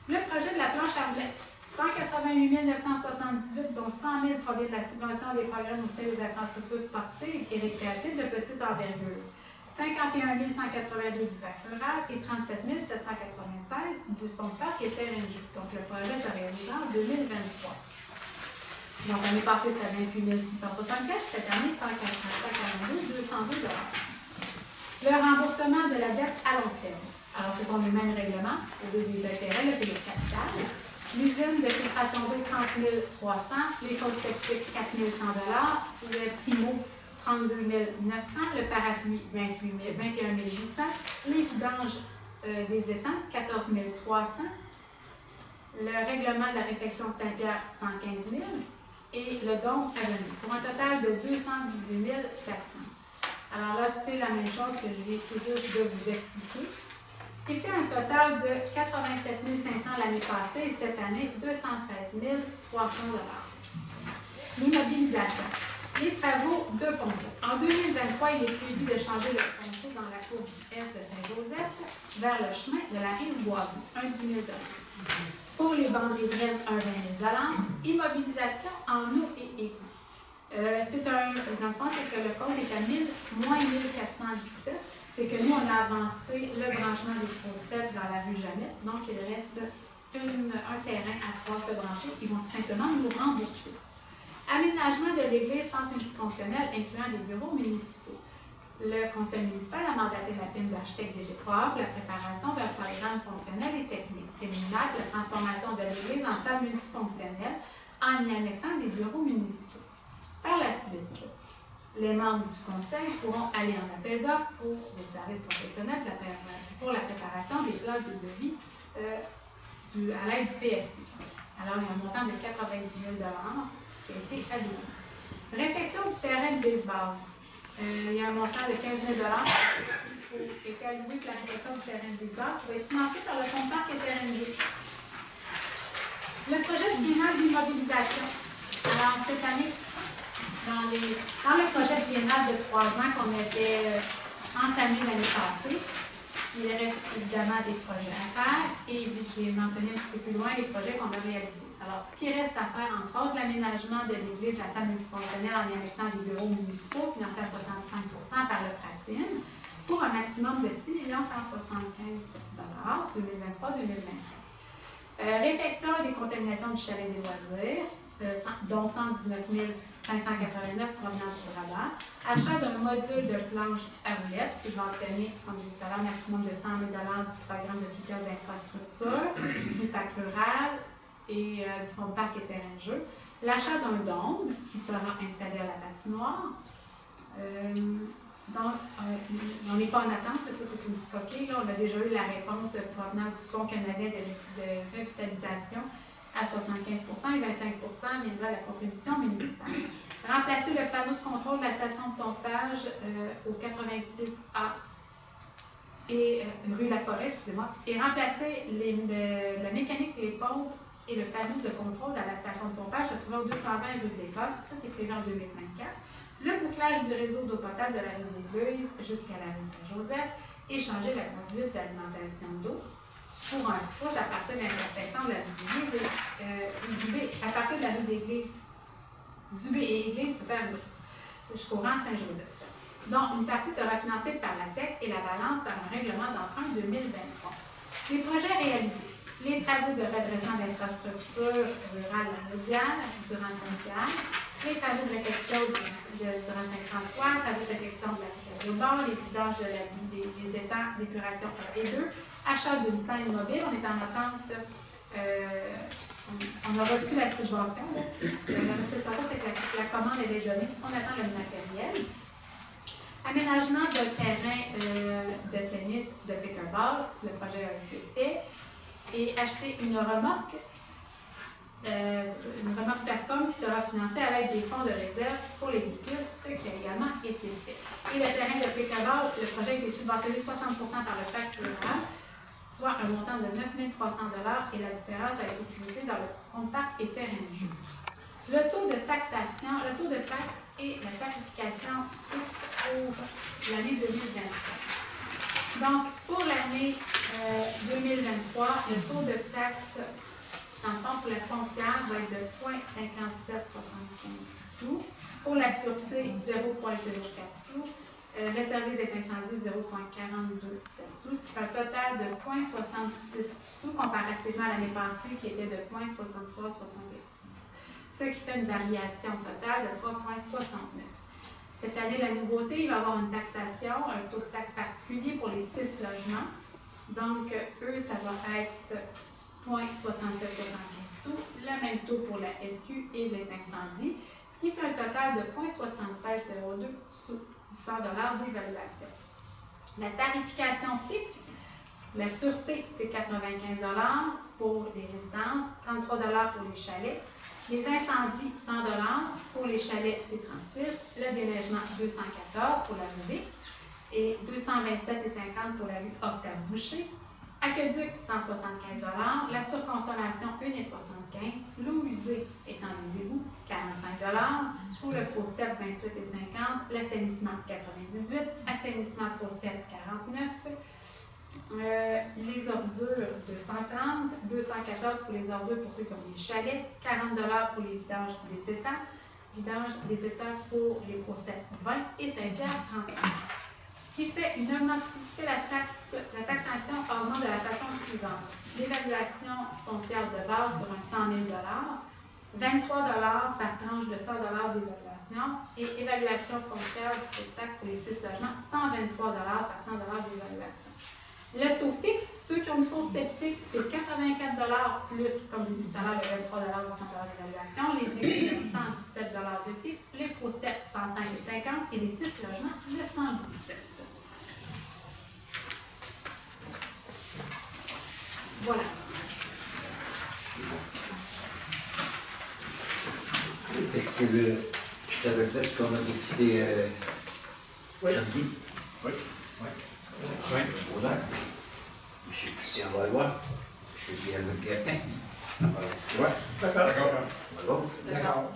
Le projet de la planche Arblette, 188 978, dont 100 000 provient de la subvention des programmes au sein des infrastructures sportives et récréatives de petite envergure. 51 182 du parc rural et 37 796 du fonds de parc et terrain de jeu. Donc, le projet se réalisera en 2023. Donc, l'année passée, c'était 28 664. Cette année, 142 202 $. Le remboursement de la dette à long terme. Alors, ce sont les mêmes règlements. Au lieu des intérêts, là, c'est le capital. L'usine de filtration d'eau, 30 300. Les causes sceptiques, 4 100 $. Le primo, 32 900. Le parapluie, 21 800. Les vidanges des étangs, 14 300. Le règlement de la réfection Saint-Pierre, 115 000. Et le don à venir, pour un total de 218 400. Alors là, c'est la même chose que je viens tout juste de vous expliquer. Ce qui fait un total de 87 500 l'année passée et cette année, 216 300 $. L'immobilisation. Les travaux de ponceau. En 2023, il est prévu de changer le ponceau dans la cour du Est de Saint-Joseph vers le chemin de la Rive-Boisie, un 10 000 $. Pour les banderies de draine, un 20 000 $. Immobilisation en eau et égout. Dans le fond, c'est que le compte est à moins 1417. C'est que nous, on a avancé le branchement des grosses têtes dans la rue Jeannette. Donc, il reste un terrain à pouvoir se brancher. Ils vont tout simplement nous rembourser. Aménagement de l'église centre multifonctionnel incluant des bureaux municipaux. Le conseil municipal a mandaté la firme d'architecte DG3 pour la préparation d'un programme fonctionnel et technique préliminaire de la transformation de l'église en salle multifonctionnelle en y annexant des bureaux municipaux. Par la suite, les membres du conseil pourront aller en appel d'offres pour des services professionnels pour la préparation des plans et devis à l'aide du PFT. Alors, il y a un montant de 90 000 $ qui a été alloué. Réfection du terrain de baseball. Il y a un montant de 15 000 $ qui a été alloué pour la réfection du terrain de baseball qui va être financé par le fonds parc et terrain de jeu. Le projet biennal d'immobilisation. Alors, cette année, dans le projet biennal de 3 ans qu'on avait entamé l'année passée, il reste évidemment des projets à faire et j'ai mentionné un petit peu plus loin les projets qu'on a réalisés. Alors, ce qui reste à faire, entre autres, l'aménagement de l'église, la salle multifonctionnelle en y annexant des bureaux municipaux financés à 65 % par le PRACIM pour un maximum de 6 175 $, 2023-2024. Réfection et décontamination du chalet des loisirs, dont 119 589 provenant du rabat. Achat d'un module de planche à roulettes, subventionné, comme je disais tout à l'heure, maximum de 100 000 $ du programme de soutien aux infrastructures, du PAC rural et du fonds de parc et terrain de jeu. L'achat d'un dôme qui sera installé à la patinoire. Donc, on n'est pas en attente, parce que ça c'est une petite coquille. Là, on a déjà eu la réponse provenant du Fonds canadien de revitalisation à 75 % et 25 % viendra de la contribution municipale. Remplacer le panneau de contrôle de la station de pompage au 86A et rue La Forêt, excusez-moi, et remplacer la mécanique des pompes et le panneau de contrôle à la station de pompage se trouvant au 220 rue de l'École. Ça, c'est prévu en 2024. Le bouclage du réseau d'eau potable de la rue des L'église jusqu'à la rue Saint-Joseph et changer la conduite d'alimentation d'eau pour un 6 pouces à partir de l'intersection de la rue d'église et du B, à partir de la rue d'église, du B et église jusqu'au rang Saint-Joseph. Donc, une partie sera financée par la TEC et la balance par un règlement d'emprunt 2023. Les projets réalisés. Les travaux de redressement d'infrastructures rurales mondiales durant Saint-Pierre, les travaux de réfection durant Saint-François, travaux de réfection de la Piquette au bord, les vidanges des étangs d'épuration 1 et 2, achat d'une scène mobile, on est en attente, on a reçu la subvention, c'est que la commande est donnée, on attend le matériel. Aménagement d'un terrain de tennis de pickleball, si le projet a été fait, et acheter une remorque plateforme qui sera financée à l'aide des fonds de réserve pour les véhicules, ce qui a également été fait. Et le terrain de pickleball, le projet a été subventionné 60 % par le PAC rural, soit un montant de 9 300 $ et la différence a été utilisée dans le fonds de parc et terrain de jeu. Le taux de taxation, le taux de taxe et la tarification fixe pour l'année 2023. Donc, pour l'année 2023, le taux de taxe, dans le fond, pour la foncière, va être de 0,5775 sous. Pour la sûreté, 0,04 sous. Le service des incendies, 0,427 sous, ce qui fait un total de 0,66 sous comparativement à l'année passée qui était de 0,6371. Ce qui fait une variation totale de 3,69. Cette année, la nouveauté, il va y avoir une taxation, un taux de taxe particulier pour les 6 logements. Donc, eux, ça va être 0,6775 sous, le même taux pour la SQ et les incendies, ce qui fait un total de 0,7602 sous, 100 $ d'évaluation. La tarification fixe, la sûreté, c'est 95 $ pour les résidences, 33 $ pour les chalets. Les incendies, 100 $ pour les chalets, c'est 36 $. Le déneigement, 214 pour la rue B et 227,50 pour la rue Octave-Boucher. Aqueduc, 175 $. La surconsommation, 1,75 $. L'eau usée étant les égouts, 45 $. Pour le ProStep, 28,50 $. L'assainissement, 98 $. Assainissement ProStep, 49 $. Les ordures, 230, 214 pour les ordures pour ceux qui ont des chalets, 40 $ pour les vidanges des étangs, vidange des étangs pour les prostate 20 et Saint-Pierre 35. Ce qui fait la taxation augmente de la façon suivante. L'évaluation foncière de base sur un 100 000 $, 23 $ par tranche de 100 $ d'évaluation et évaluation foncière du taux de taxe pour les 6 logements, 123 $ par 100 $ d'évaluation. Le taux fixe, ceux qui ont une fosse septique, c'est 84 $ plus, comme je disais tout à l'heure, le 23 $ ou 100 $ d'évaluation. Les églises, 117 $ de fixe. Les pro-steps, 105,50 et les 6 logements, le 117. Voilà. Est-ce que ça reflète ce qu'on a décidé samedi? Oui. Oui. Voilà. M. Christian Valois, M. Pierre Le Guertin. Oui. D'accord. D'accord.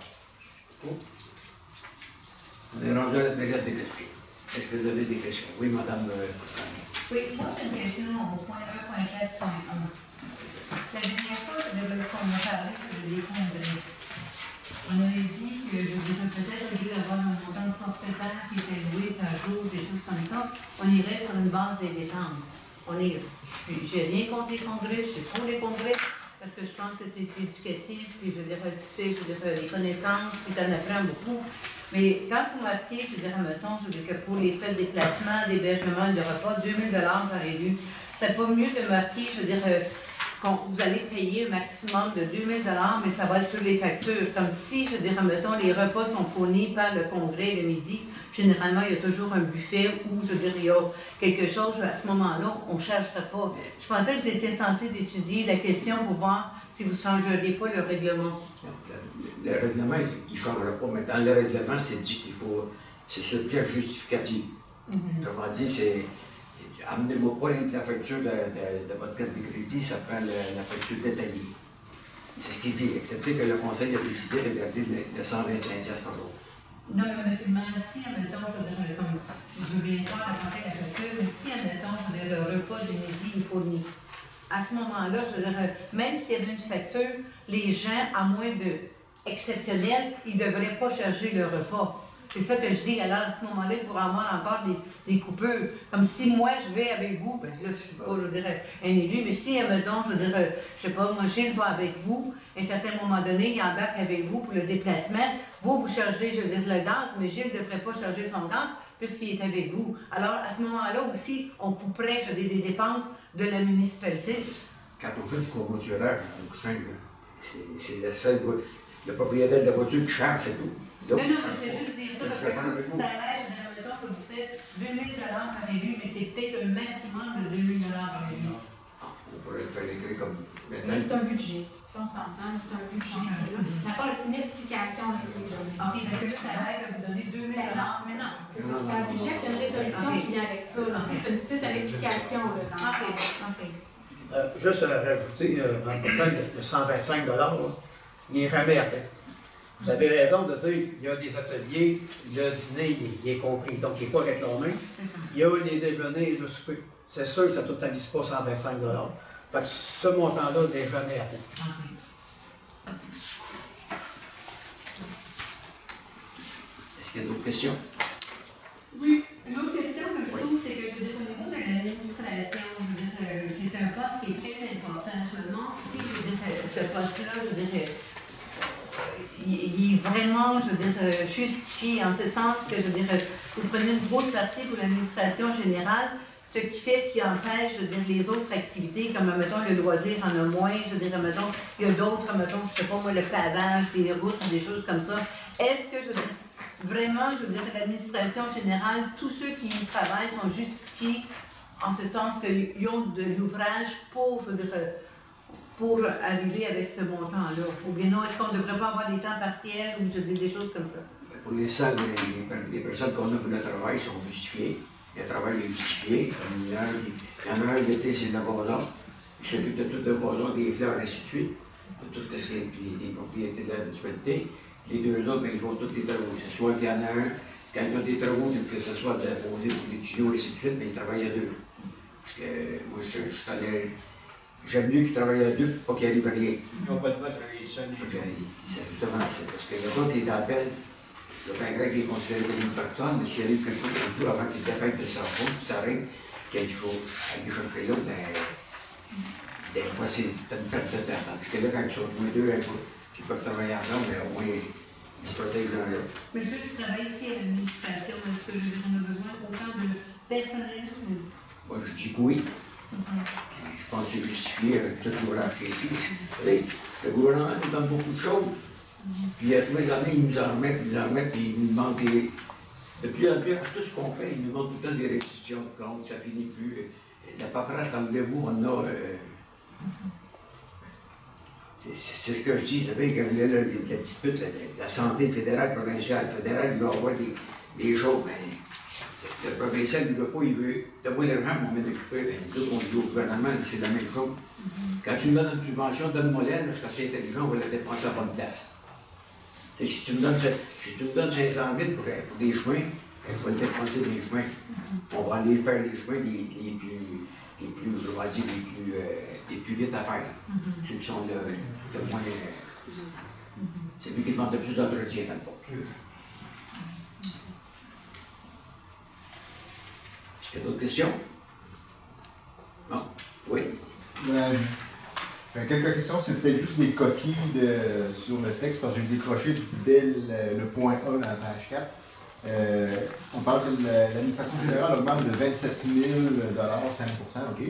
On est rendu à la période des questions. Est-ce que vous avez des questions? Oui, madame. Oui, moi j'ai une question au point 1.4.1. La dernière fois qu'on a parlé des congrès, on avait dit que peut-être au lieu d'avoir un montant forfaitaire qui était loué par jour, des choses comme ça, on irait sur une base des dépenses. J'ai rien contre les congrès, je suis pour les congrès, parce que je pense que c'est éducatif, puis je veux dire, tu fais, les connaissances, puis tu en apprends beaucoup. Mais quand vous marquez, je dirais, mettons, je veux dire que pour les frais de déplacement, d'hébergement, de repas, 2 000 $ par élu, c'est pas mieux de marquer, je veux dire, vous allez payer un maximum de 2 000 $, mais ça va être sur les factures. Comme si, je dirais, mettons, les repas sont fournis par le congrès le midi, généralement, il y a toujours un buffet où, je dirais, il y a quelque chose, à ce moment-là, on ne chargerait pas. Je pensais que vous étiez censé d'étudier la question pour voir si vous ne changeriez pas le règlement. Le règlement, il ne changera pas. Mais dans le règlement, c'est dit qu'il faut. C'est ce piège justificatif. Autrement dit, c'est. Amenez-moi pas la facture de votre carte de crédit, ça prend la facture détaillée. C'est ce qu'il dit, excepté que le conseil a décidé de garder le 125$ par jour. Non, mais monsieur le maire, si, admettons, je veux dire, comme je veux bien voir la facture, mais si, admettons, je veux dire, le repas du midi est fourni. À ce moment-là, je veux dire, même s'il y avait une facture, les gens, à moins de exceptionnel, ils ne devraient pas charger le repas. C'est ça que je dis. Alors, à ce moment-là, il pourra avoir encore des coupures. Comme si moi, je vais avec vous, ben là, je ne suis pas, je dirais, un élu, mais si, mettons, je dirais, je sais pas, moi, Gilles va avec vous, à un certain moment donné, il embarque avec vous pour le déplacement. Vous chargez, je veux dire, le gaz, mais Gilles ne devrait pas charger son gaz puisqu'il est avec vous. Alors, à ce moment-là aussi, on couperait des dépenses de la municipalité. Quand on fait du covoiturage, c'est la seule. Le propriétaire de la voiture qui charge, c'est tout. Non, c'est juste des ça, parce que ça a l'air, mettons que vous faites 2 000 $ par élu, mais c'est peut-être un maximum de 2 000 $ par élu. On pourrait le faire écrire comme. C'est un budget. On s'entend, c'est un budget. D'accord, c'est une explication de budget. OK, parce que là, ça a l'air de vous donner 2 000 $. Mais non, c'est un budget, il y a une résolution qui vient avec ça. C'est une explication. OK. Juste rajouter, dans le prochain, le 125 $, il n'est jamais atteint. Vous avez raison de dire il y a des ateliers, le dîner, il est compris, donc il n'est pas réclamé. Il y a les déjeuners et le souper. C'est sûr que ça ne totalise pas 125 $. Fait que ce montant-là n'est jamais atteint. Est-ce qu'il y a d'autres questions? Oui, une autre question que je trouve, c'est que je veux dire, au niveau de l'administration, c'est un poste qui est très important. Je me demande si ce poste-là, je veux dire, il est vraiment, je veux dire, justifié en ce sens que, je veux dire, vous prenez une grosse partie pour l'administration générale, ce qui fait qu'il empêche, je veux dire, les autres activités, comme, mettons, le loisir en a moins, je veux dire, mettons, il y a d'autres, mettons, je sais pas moi, le pavage, des routes, des choses comme ça. Est-ce que, je veux dire, vraiment, je veux dire, l'administration générale, tous ceux qui y travaillent sont justifiés en ce sens qu'ils ont de l'ouvrage pour, je veux dire, pour arriver avec ce montant-là? Ou bien non, est-ce qu'on ne devrait pas avoir des temps partiels ou des choses comme ça? Pour l'instant, les personnes qu'on a pour le travail sont justifiées. Le travail est justifié. Il y en a un l'été, c'est le gazon. Il s'occupe de tout le gazon, des fleurs, ainsi de suite. De tout ce que c'est les propriétés de la municipalité. Les deux autres, ils font tous les travaux. C'est soit qu'il y en a un, quand il y a des travaux, que ce soit de poser pour les tuyaux, ainsi de suite, mais ils travaillent à deux. que moi, j'aime mieux qu'ils travaillent à deux pour pas qu'il arrive à rien. Ils n'ont pas le droit de travailler tout seul. C'est justement ça. Parce que le gars qui est en peine, le pain grec est considéré comme une personne, mais s'il arrive quelque chose comme tout avant qu'il dépasse de sa faute, ça s'arrête, qu'il faut aller chercher l'autre, des fois, c'est une perte de temps. Tandis que là, quand ils sont tous les deux qui peuvent travailler ensemble, au moins, ils se protègent l'un l'autre. Mais ceux qui travaillent ici à l'administration, est-ce que on a besoin autant de personnel? Moi, je dis que oui. Je pense que c'est justifié avec tout l'ouvrage qui est ici. Vous savez, le gouvernement nous donne beaucoup de choses. Puis à tous les années, il nous en remet, puis il nous demande des... De plus en plus, à tout ce qu'on fait, il nous demande tout le temps des restitutions de comptes, ça finit plus. La paperasse, enlevez-vous, on a... C'est ce que je dis, vous savez, quand il y a la dispute, la santé fédérale, provinciale, fédérale, il va avoir des choses, mais le provincial, il ne veut pas, il veut, donne-moi l'argent, on va m'en occuper, mais nous autres, on dit au gouvernement, c'est la même chose. Quand tu me donnes une subvention, donne-moi l'aide, je suis assez intelligent, on va la dépenser à bonne place. Si tu me donnes 500 000 pour des chemins, on va le dépenser des chemins. On va aller faire les chemins les plus vite à faire. Ceux qui sont le moins. C'est lui qui demande le plus d'entretien dans le fond. Est-ce qu'il y a d'autres questions? Non? Oui? Quelques questions, c'est peut-être juste des coquilles sur le texte, parce que j'ai décroché dès le point 1 dans la page 4. On parle que l'administration générale augmente de 27 000 5%, OK?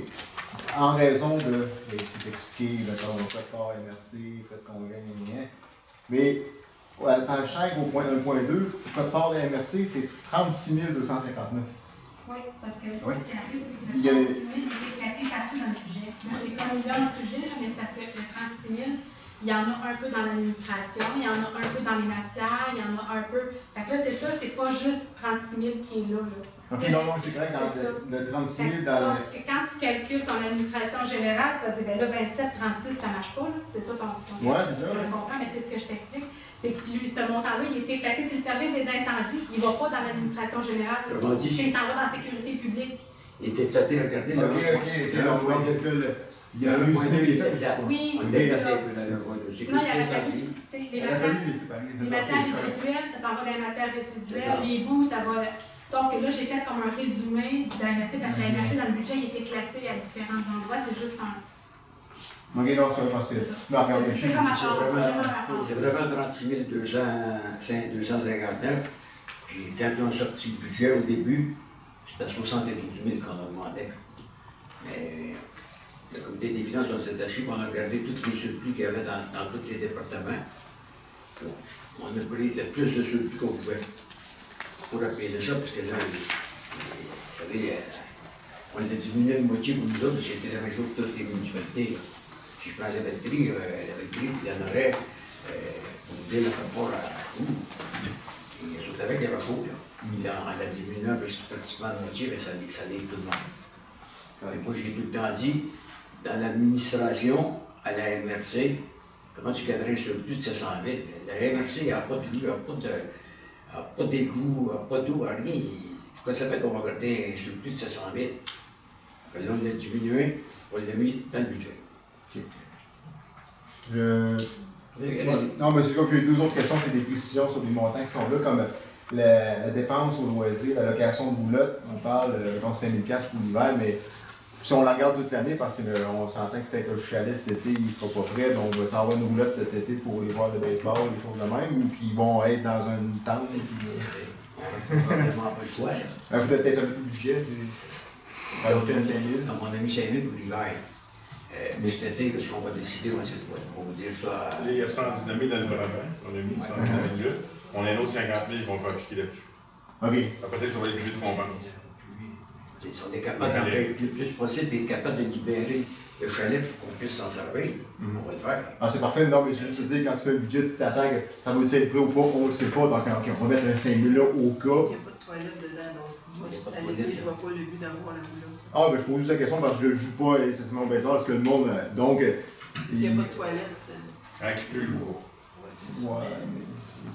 En raison de, c'est expliqué, mettons, frais de corps MRC, frais de congrès, mais à la page 5, au point 1.2, frais de corps de MRC, c'est 36 259. Oui, c'est parce que oui. Ce qui arrive, c'est que le 36 000 est éclaté partout dans le sujet. Moi, je l'ai comme mis là en sujet, mais c'est parce que le 36 000, il y en a un peu dans l'administration, il y en a un peu dans les matières, il y en a un peu. Fait que là, c'est ça, c'est pas juste 36 000 qui est là. OK, non, c'est correct, le 36 000 dans le... Quand tu calcules ton administration générale, tu vas dire, ben là, 27, 36, ça marche pas, là. C'est ça ton. Oui, c'est ça. Je comprends, mais c'est ce que je t'explique. C'est que lui, ce montant-là, il est éclaté, c'est le service des incendies. Il ne va pas dans l'administration générale. Il s'en va dans la sécurité publique. Il est éclaté, regardez. OK. Il y a eu oui, c'est ça. Sinon, il y a les matières résiduelles, ça s'en va dans les matières résiduelles. Les bouts, ça va. Sauf que là, j'ai fait comme un résumé de la MRC, parce que la MRC, dans le budget, il est éclaté à différents endroits. C'est juste un. OK, non, ça parce que. C'est vraiment 36 259. Puis quand on a sorti le budget au début, c'était 72 000 qu'on augmentait. Mais le comité des finances, on s'est assis, on a regardé tous les surplus qu'il y avait dans tous les départements. On a pris le plus de surplus qu'on pouvait pour appeler ça, parce que là, vous savez, on a diminué de moitié pour nous autres, c'était la même chose pour toutes les municipalités. Si je prends la batterie, il y en aurait, pour vous dire, le rapport à où. Et surtout avec les rapports, il en a diminué un peu, pratiquement de moitié, mais ça aide tout le monde. Et moi, j'ai tout le temps dit, dans l'administration, à la MRC, comment tu garderais un surplus de 700 000? La MRC n'a pas d'égout, pas d'eau, rien. Pourquoi ça fait qu'on va garder un surplus de 700 000? Là, on l'a diminué, on l'a mis dans le budget. Non, mais c'est comme j'ai deux autres questions, c'est des précisions sur des montants qui sont là, comme la dépense au loisir, la location de roulotte. On parle de 5 000 $ pour l'hiver, mais si on la regarde toute l'année, parce qu'on s'entend que peut-être que le chalet cet été, il ne sera pas prêt, donc on va s'en avoir une roulotte cet été pour les joueurs de baseball, des choses de même, ou qui vont être dans une tente. On n'a pas le choix. Il faut peut-être un peu de budget. Rajouter un 5 000. Donc, on a mis 5 000 pour l'hiver. Mais cet été, ce qu'on va décider, on sait pas. On va dire ça. Il y a 119 000 dans le bras-bras. On a mis 119 000. On a un autre 50 000 qui vont pas appliquer là-dessus. OK. Peut-être que ça va être obligé de comprendre. Si on est capable d'en faire le plus possible et capable de libérer le chalet pour qu'on puisse s'en servir, on va le faire. Ah, c'est parfait. Non, mais je veux juste dire, quand tu fais le budget, tu t'attends que ça va être prêt ou pas, on ne le sait pas. Donc, on va mettre un 5 000 là au cas. Il n'y a pas de toilette dedans, donc moi, je vois pas le but d'avoir la roulotte. Ah, ben je pose juste la question parce que je ne joue pas essentiellement au baseball, parce que le monde. Donc. S'il n'y a pas de toilette. Qui peut jouer. Ouais, mais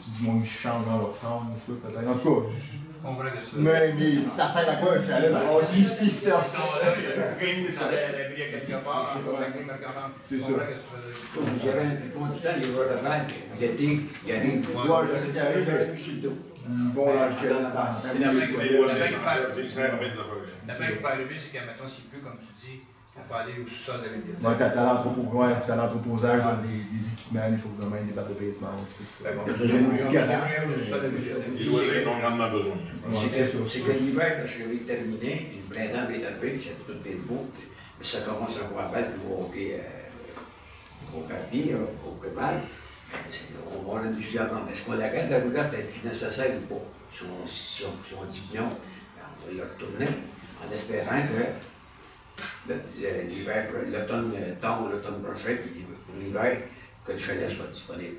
tu dis, moi, ils changent dans leur chambre, peut-être. En tout cas, comprends que tu veux Mais ça sert à quoi? Ça allait aussi, si ça. Ils sont là, il y a des games qui sont à l'abri à quelque part, en la game à 40. C'est ça. Tu comprends ce que tu veux dire? Comme je dirais, la plupart du temps, les joueurs de balle, l'été, il arrive. Ouais, je sais qu'il arrive, mais sur le dos. bon, là, je suis là. C'est la fin qui C'est peut ça, arriver. c'est bien des affaires. La fin qui peut arriver, c'est qu'à maintenant, s'il pleut, comme tu dis, on peut aller au sous-sol avec les Ouais, t'as l'entreposage, des équipements, des choses de même, des battes de baseball, tout ça. Il doit être non grandement besoin. C'est que l'hiver, quand je vais terminer, le printemps va être arrivé, puis il y a tout des beaux, mais ça commence à voir battre au hockey, au rugby, au football. On va avoir une difficulté. Est-ce qu'on la regarde être nécessaire ou pas? Si on dit que non, on va le retourner en espérant que l'hiver, l'automne tombe l'automne prochain, puis pour l'hiver, que le chalet soit disponible.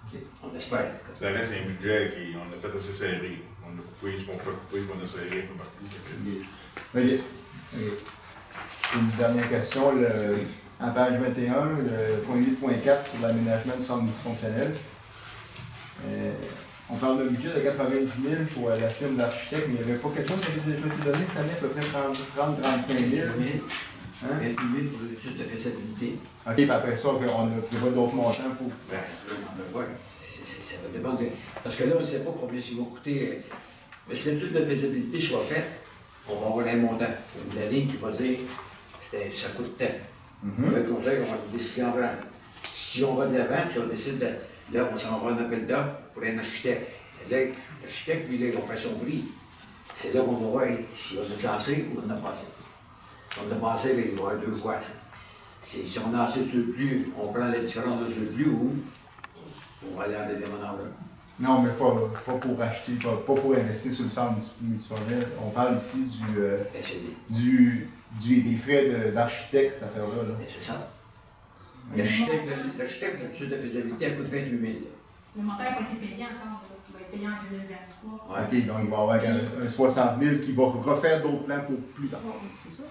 Okay. On espère. Ça reste un budget qu'on a fait assez serré. On a coupé ce qu'on peut couper, puis on a serré un peu partout. Une dernière question. En page 21, le point 8.4 sur l'aménagement du centre multifonctionnel. On parle d'un budget de 90 000 pour la firme d'architecte, mais il n'y avait pas quelque chose qui avait déjà été donné cette année, à peu près 30-35 000. 28 000 pour l'étude de faisabilité. OK, puis après ça, on a prévu d'autres montants pour. Oui, ça va dépendre. Parce que là, on ne sait pas combien ça va coûter. Mais si l'étude de faisabilité soit faite, on va avoir un montant. La ligne qui va dire ça coûte tel. Le conseil, on va décider en prendre. Si on va de l'avant, si on décide de. Là, on s'en va en appel d'offres pour un architecte. Là, l'architecte, lui, là, il va faire son prix. C'est là qu'on va voir si on a assez ou on n'a pas assez. Si on a pas assez, il va y avoir deux choix. Si on a assez de surplus, on prend la différence de surplus ou on va aller en dédémonant là. Non, mais pas pour acheter, pas pour investir sur le centre multifonctionnel. On parle ici des frais d'architecte, cette affaire-là. C'est ça. L'architecte de l'étude de faisabilité, elle coûte 28 000. Le montant n'a pas été payé encore, il va être payé en 2023. Ouais. OK, donc il va y avoir un 60 000 qui va refaire d'autres plans pour plus tard. C'est ça?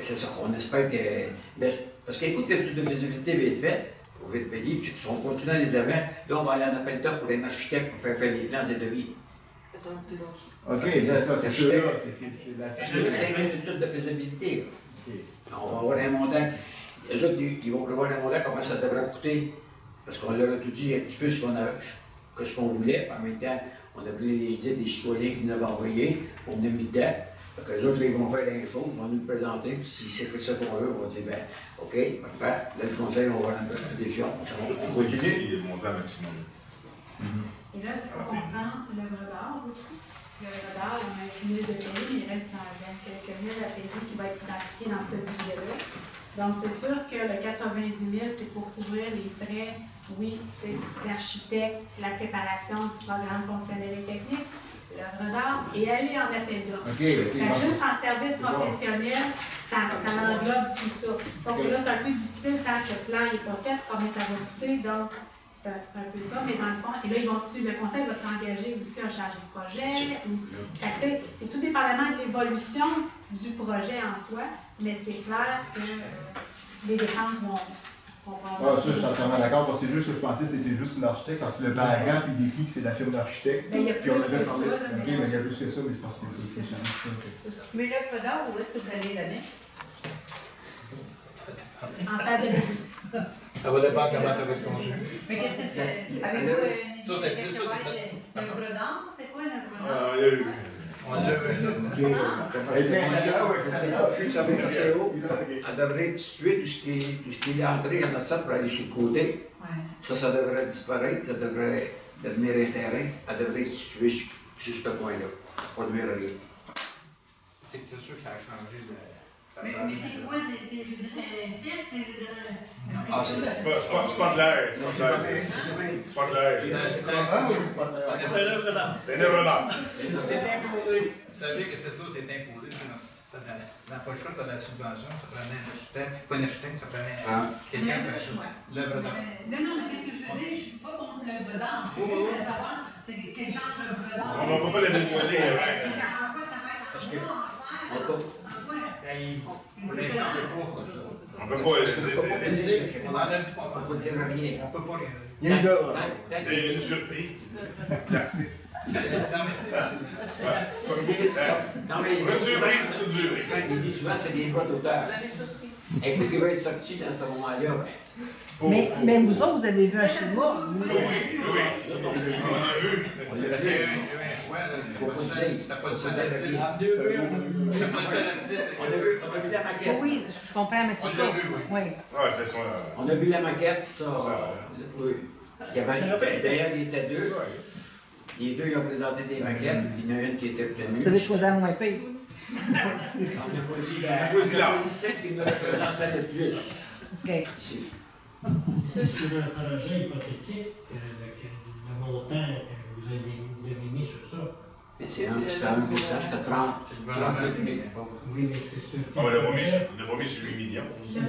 C'est ça. On espère que. Parce qu'écoute, l'étude de faisabilité va être faite, on va être payé, puis si on continue à aller de l'avant, là, on va aller en appel d'offres pour un architecte pour faire les plans et devis. Ça va coûter d'autres. OK, c'est ça, c'est sûr. C'est une étude de faisabilité. On va avoir un montant. Les autres, ils vont prévoir un montant, comment ça devrait coûter. Parce qu'on leur a tout dit un petit peu ce qu'on voulait. En même temps, on a pris les idées des citoyens qui nous avaient envoyées, on a mis dedans. Les autres, ils vont faire la même chose, ils vont nous le présenter. Si c'est ça qu'on veut, on va dire, ben, OK, parfait. Là, le conseil, on va avoir une décision. On continue. Le montant maximum. Et là, c'est qu'on comprend l'œuvre d'art aussi. L'œuvre d'art, on a 10 000 de payé, mais il reste quelques mille à payer qui va être identifié dans ce budget-là. Donc, c'est sûr que le 90 000, c'est pour couvrir les frais, oui, l'architecte, la préparation du programme fonctionnel et technique, l'œuvre d'art, et aller en appel d'offres. Juste en service professionnel, ça englobe tout ça. Sauf que là, c'est un peu difficile tant que le plan n'est pas fait, combien ça va coûter, donc c'est un peu ça, mais dans le fond, et là, le conseil va s'engager aussi un chargé de projet. C'est tout dépendamment de l'évolution du projet en soi, mais c'est clair que les dépenses vont prendre. Ça, je suis entièrement d'accord, parce que juste, je pensais que c'était juste l'architecte, parce que le paragraphe, il décrit que c'est la firme d'architecte. Mais il y a plus que ça. OK, mais il y a plus que ça, mais je pense qu'il faut que ça. Mais l'œuvre d'art, où est-ce que vous allez la mettre? En face de l'église. Ça va dépendre comment ça va être conçu. Mais qu'est-ce que c'est? Avez-vous Ça, c'est l'œuvre d'art? C'est quoi une œuvre d'art? On lève Elle tient intérieur ou extérieur? Je sais que ça va être assez haut. Elle devrait situer tout ce qui est entré en ça pour aller sur le côté. Ça devrait disparaître, ça devrait devenir un terrain. Elle devrait être située sur ce coin-là. Pas de mur rien. C'est sûr que ça a changé de. Mais c'est quoi? C'est un site? C'est pas clair. C'est pas clair. C'est une œuvre d'art. C'est une œuvre d'art. C'est imposé. Vous savez que c'est ça, c'est imposé. Dans le poche de la subvention, ça prenait un architecte. Pas un architecte, ça prenait quelqu'un qui fait ça. L'œuvre d'art. Non, mais qu'est-ce que je veux dire? Je ne suis pas contre l'œuvre d'art. Je veux juste savoir c'est quel genre d'œuvre d'art. On ne va pas les dévoiler. En quoi ça va être? Pour l'instant, on ne peut pas. On ne peut pas Parce que je peux pas laisser. dire, c'est On qu'on n'en a dit on pas. peut pas dire rien. On peut pas rien. Il y a une dehors. C'est une surprise. L'artiste. Non, mais Non, mais il dit souvent, Tout duré. il dit souvent, c'est des droits d'auteur. Vous avez surpris. Et puis, il va être sorti dans ce moment-là, Mais vous autres, vous avez vu un chinois. Oui, on a vu. on l'a Parce qu'il y a vu. eu un choix, là. Faut pas le dire. C'était pas le Faut seul pas le artiste. dire. C'était pas le seul artiste. On a vu la maquette. Oui, je comprends, mais c'est On ça. l'a vu, oui. Oui. Ouais, c'est son. On a vu la maquette, ça. Oui. Il y avait, d'ailleurs, il y était deux. Les deux, ils ont présenté des maquettes, puis il y en a une qui était obtenue. Vous avez choisi la moins pire. On a choisi celle qui nous représentait le plus. OK. Ici. Ça, c'est un projet hypothétique, le montant que vous avez mis sur ça. Mais c'est un petit peu, c'était 30. C'est le gouvernement. Oui, mais c'est sûr. On l'a pas mis sur 8 millions. Le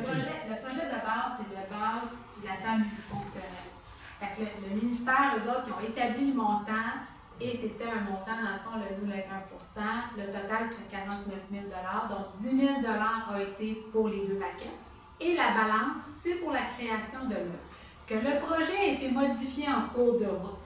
projet de base, c'est la base de la salle multifonctionnelle. Fait que le ministère, eux autres, ils ont établi le montant et c'était un montant, dans le fond, le nous avec 1 %. Le total, c'était 49 000 $. Donc, 10 000 $ a été pour les deux maquettes. Et la balance, c'est pour la création de l'œuvre. Que le projet a été modifié en cours de route,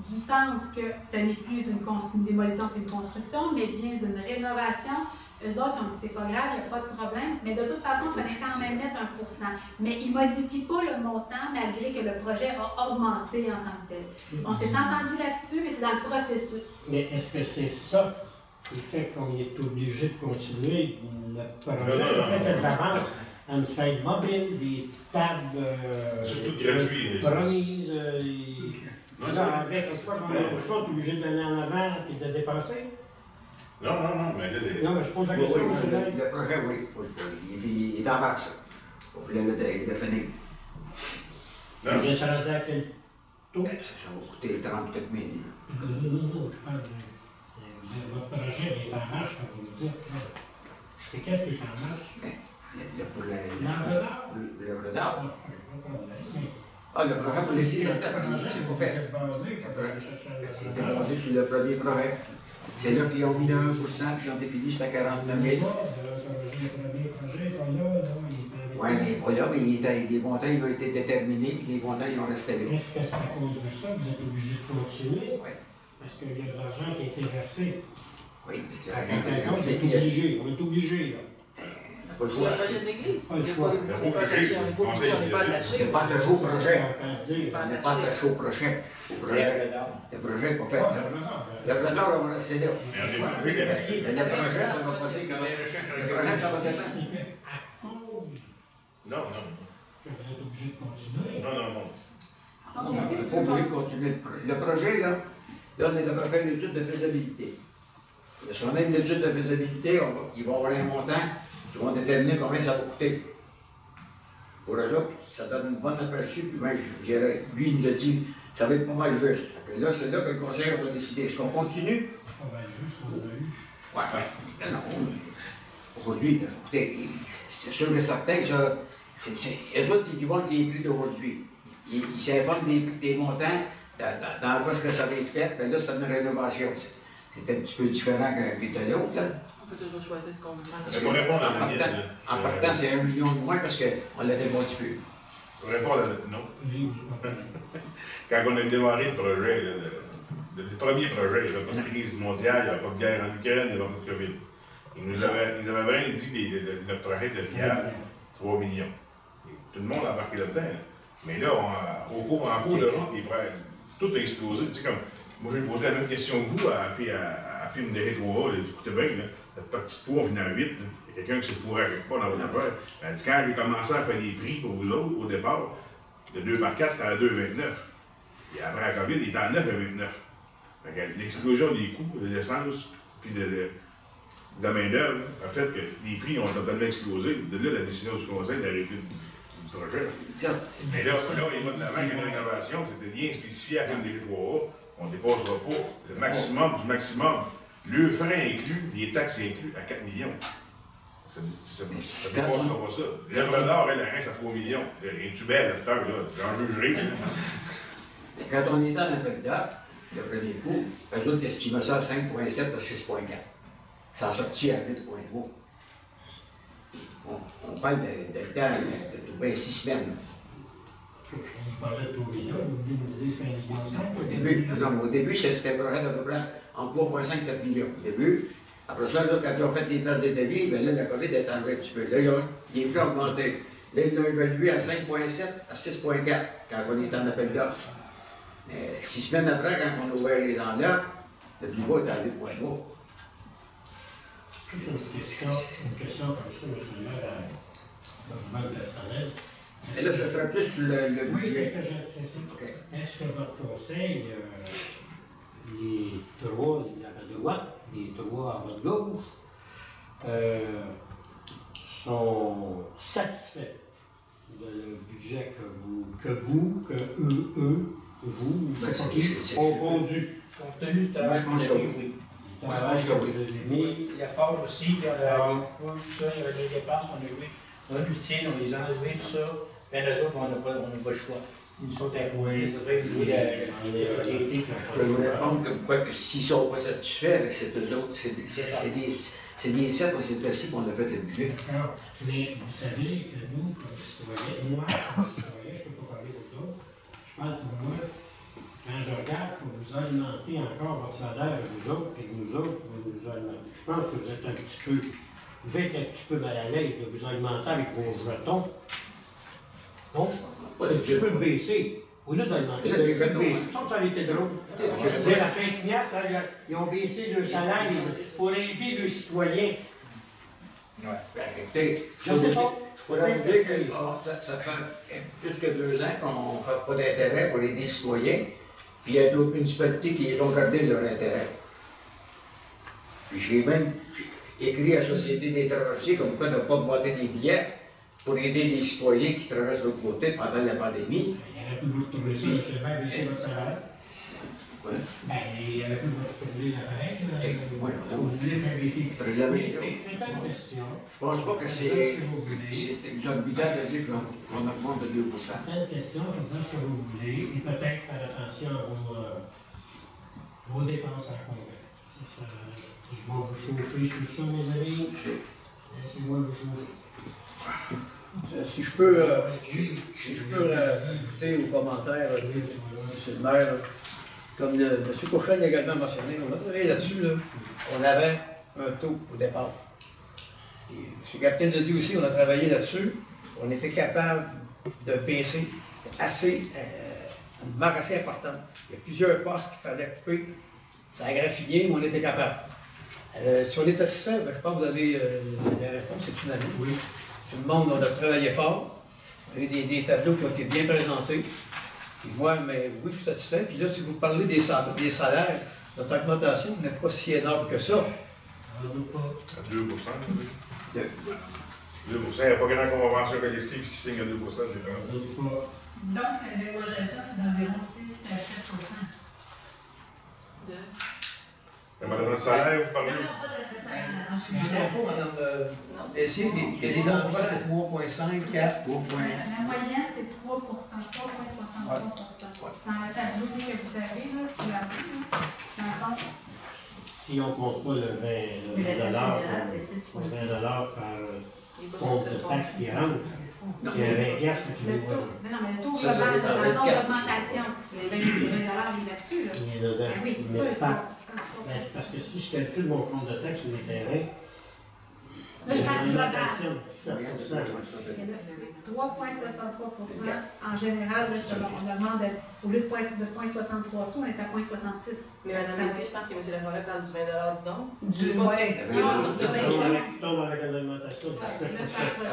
du sens que ce n'est plus une démolition puis une construction, mais bien une rénovation. Eux autres ont dit c'est pas grave, il n'y a pas de problème, mais de toute façon, il fallait quand même mettre 1 %. Mais ils ne modifient pas le montant malgré que le projet a augmenté en tant que tel. On s'est entendu là-dessus, mais c'est dans le processus. Mais est-ce que c'est ça qui fait qu'on est obligé de continuer le projet? Le fait que j'avance une scène mobile, des tables C'est tout gratuit. promises, Non, avec un choix qu'on a le choix, on est obligé de donner en avant et de dépenser? Non, mais là, Non, mais je pose la Oui, question, oui, monsieur Day. le projet, oui. Il est en marche. On voulait le finir. non, Mais ça veut dire à quel taux? Ça va coûter 34 000. Non, je parle votre projet est en marche, comme vous me dites. C'est qu'est-ce qui est en marche? Pour L'œuvre d'art? l'œuvre d'art. Ah, Le projet pour les filles, c'est pas fait. C'était basé sur le premier projet. C'est là qu'ils ont mis le 1 %, puis ils ont défini, c'était 49 000. Oui, mais pas là, mais les montants ils ont été déterminés, puis les montants ils ont resté là. Est-ce que c'est à cause de ça que vous êtes obligé de continuer? Oui. Parce qu'il y a de l'argent qui a été versé. Oui, parce que On est obligé, on est obligé, là. on n'a pas le Il choix. n'y a pas des églises. Pas le On n'est choix. pas attaché, on n'est pas attaché. On n'est pas attaché au projet. On On n'est pas attaché au projet. Le projet n'est pas fait. L'œuvre d'art, on va rester là. Mais on est obligé de rester. Mais le projet, ça ne va pas dire que le projet, ça va être C'est à cause Non. que vous êtes obligé de continuer. Non. On Il ne décide faut pas oublier de continuer le projet. Là, on est en train de faire une étude de faisabilité. Si on a une étude de faisabilité, ils vont avoir un montant, ils vont déterminer combien ça va coûter. Pour eux autres, ça donne une bonne aperçu, puis ben, lui, il nous a dit, ça va être pas mal juste. Fait que là, c'est là que le conseil va décider. Est-ce qu'on continue? On va juste, on a eu. Ouais, ben non. Aujourd'hui, écoutez, c'est sûr que certains, ça, eux autres, ils vont les prix d'aujourd'hui. Ils s'informent des montants, dans quoi est-ce que ça va être fait, ben là, c'est une rénovation. C'est un petit peu différent que de l'autre, là. On peut toujours choisir ce qu'on veut faire. Est-ce qu'on répond à la mienne? En partant, c'est 1 million de moins parce qu'on l'avait pas un petit peu. On répond à la non. Quand on a démarré le projet, le premier projet, il n'y avait pas de crise mondiale, il n'y avait pas de guerre en Ukraine, il n'y avait pas de COVID. Ils nous avaient vraiment dit que notre projet était viable, 3 millions. Et tout le monde a embarqué là-dedans. Là. Mais là, en cours de route, tout a explosé. Tu sais, comme, moi, j'ai posé la même question que vous à film de Rétroa, du côté bien, la petite poids venait à 8. Il y a quelqu'un qui s'est fourré à quelque part dans votre affaire. Elle dit, quand j'ai commencé à faire des prix pour vous autres, au départ, de 2 par 4, c'était à 2,29. Et après la COVID, il était à 9,29. L'explosion des coûts de l'essence puis de la main-d'œuvre a fait que les prix ont totalement explosé. De là, la décision du conseil d'arrêter le projet. Mais là, il va de l'avant avec une rénovation, c'était bien spécifié à la des 3A. On ne dépassera pas le maximum du maximum. Le frein inclus, les taxes inclus à 4 millions. Ça ne dépassera pas ça. L'œuvre d'art, elle reste à 3 millions. Es-tu belle à cette heure-là? J'en jugerai. Quand on est dans l'appel d'offres, le premier coup, eux autres estimaient ça à 5,7 à 6,4. Ça a sorti à 8,3. on parle de temps de 6 semaines. On parlait de taux là, vous nous disiez 5,5 millions. Au début, c'était à peu près en 3,5 à 4 millions. Au début, après ça, là, quand ils ont fait les places de devis, bien là, la COVID est enlevée un petit peu. Là, il est plus augmenté. Là, ils l'ont évalué à 5,7 à 6,4 quand on est en appel d'offres. Mais 6 semaines après, quand on a ouvert les enveloppes, le plus bas est à 8,3. Juste une question comme ça, M. le maire, à Mme Personnel. Et là, ça sera plus le Oui, c'est budget. ce que j'ai. Est-ce que votre conseil, les trois à droite, les trois à votre gauche, sont satisfaits du budget que vous, ont pondu? Compte tenu du travail qu'on a eu, oui. Le travail que vous avez mis. L'effort aussi, puis on a tout ça, il y avait des dépenses qu'on a eu. On a du tien, on les a enlevés, tout ça. Bien les autres, on n'a pas le choix. Ils sont imposés, c'est vrai, Je peux vous répondre comme quoi que s'ils ne sont pas satisfaits avec ces deux autres, c'est des 7 ou c'est assis qu'on a fait le budget. D'accord. Mais vous savez que nous, comme citoyens, moi, comme citoyen, je ne peux pas parler pour d'autres, je parle pour moi, quand je regarde que vous alimentez encore votre salaire, vous autres, et nous autres, vous nous alimentez. Je pense que vous êtes un petit peu, vous êtes un petit peu mal à l'aise de vous alimenter avec vos jetons. Donc, tu peux le baisser. Au lieu d'alimenter, tu peux le baisser. Ça aurait été drôle. La Saint-Ignace, ils ont baissé le salaire pour aider les citoyens. Ouais. Écoutez, je sais pas. Je pourrais vous dire que ça fait plus que 2 ans qu'on ne fait pas d'intérêt pour aider les citoyens, puis il y a d'autres municipalités qui ont gardé leur intérêt. Puis j'ai même écrit à la Société des traversiers comme quoi ne pas demander des billets pour aider les citoyens qui traversent de l'autre côté pendant la pandémie. Il aurait pu vous retrouver ça, M. le maire, baisser votre salaire. Ouais. Ben, il aurait pu vous retrouver l'appareil. Vous voulez faire baisser le salaire. C'est pas une question. Je pense pas que c'est exorbitant de dire qu'on augmente de 2 %. C'est pas une question, faisant ce que vous voulez et peut-être faire attention à vos dépenses à convaincre. Je vais vous chauffer sur ça, mes amis. Laissez-moi vous chauffer. Si je peux ajouter aux commentaires de M. le maire, comme M. Courchel l'a également mentionné, on a travaillé là-dessus. Là. On avait un taux au départ. Et M. Capitaine l'a dit aussi, on a travaillé là-dessus. On était capable de baisser une marque assez importante. Il y a plusieurs postes qu'il fallait couper. Ça a graffiné, mais on était capable. Si on est satisfait, je pense que vous avez la réponse, c'est une année. Oui. Tout le monde, on a travaillé fort. Il y a eu des tableaux qui ont été bien présentés. Et moi, mais oui, je suis satisfait. Puis là, si vous parlez des salaires, notre augmentation n'est pas si énorme que ça. À 2 %. 2 il n'y a pas grand convention collective qui signe à 2 %, c'est pas ça. Donc, la négociation, c'est d'environ 6 à 7 Madame le salaire, vous parlez? Non, pas de salaire. Je ne comprends pas, Mme Tessier, il y a des endroits, c'est 3,5, 4, 3. La moyenne, c'est 3 3,63 Dans le tableau que vous avez, là, c'est la même. Si on ne compte pas le 20 par compte de taxes qui rentre, il y a 20 piastres qui nous voient. Non, mais le taux global de la nombre d'augmentation, les 20 $ il est là-dessus. Là. Il est dedans. Oui, c'est Mais ça. c'est parce que si je calcule mon compte de taxes sur les terrains, là, je parle du global. de 17%. 3,63 en général, là, on demande, au lieu de 0,63 sous, on est à 0,66. Mais Mme Messier, je pense que M. Laforêt parle du 20 $ du don. Du ouais. Je tombe avec une augmentation de 17%.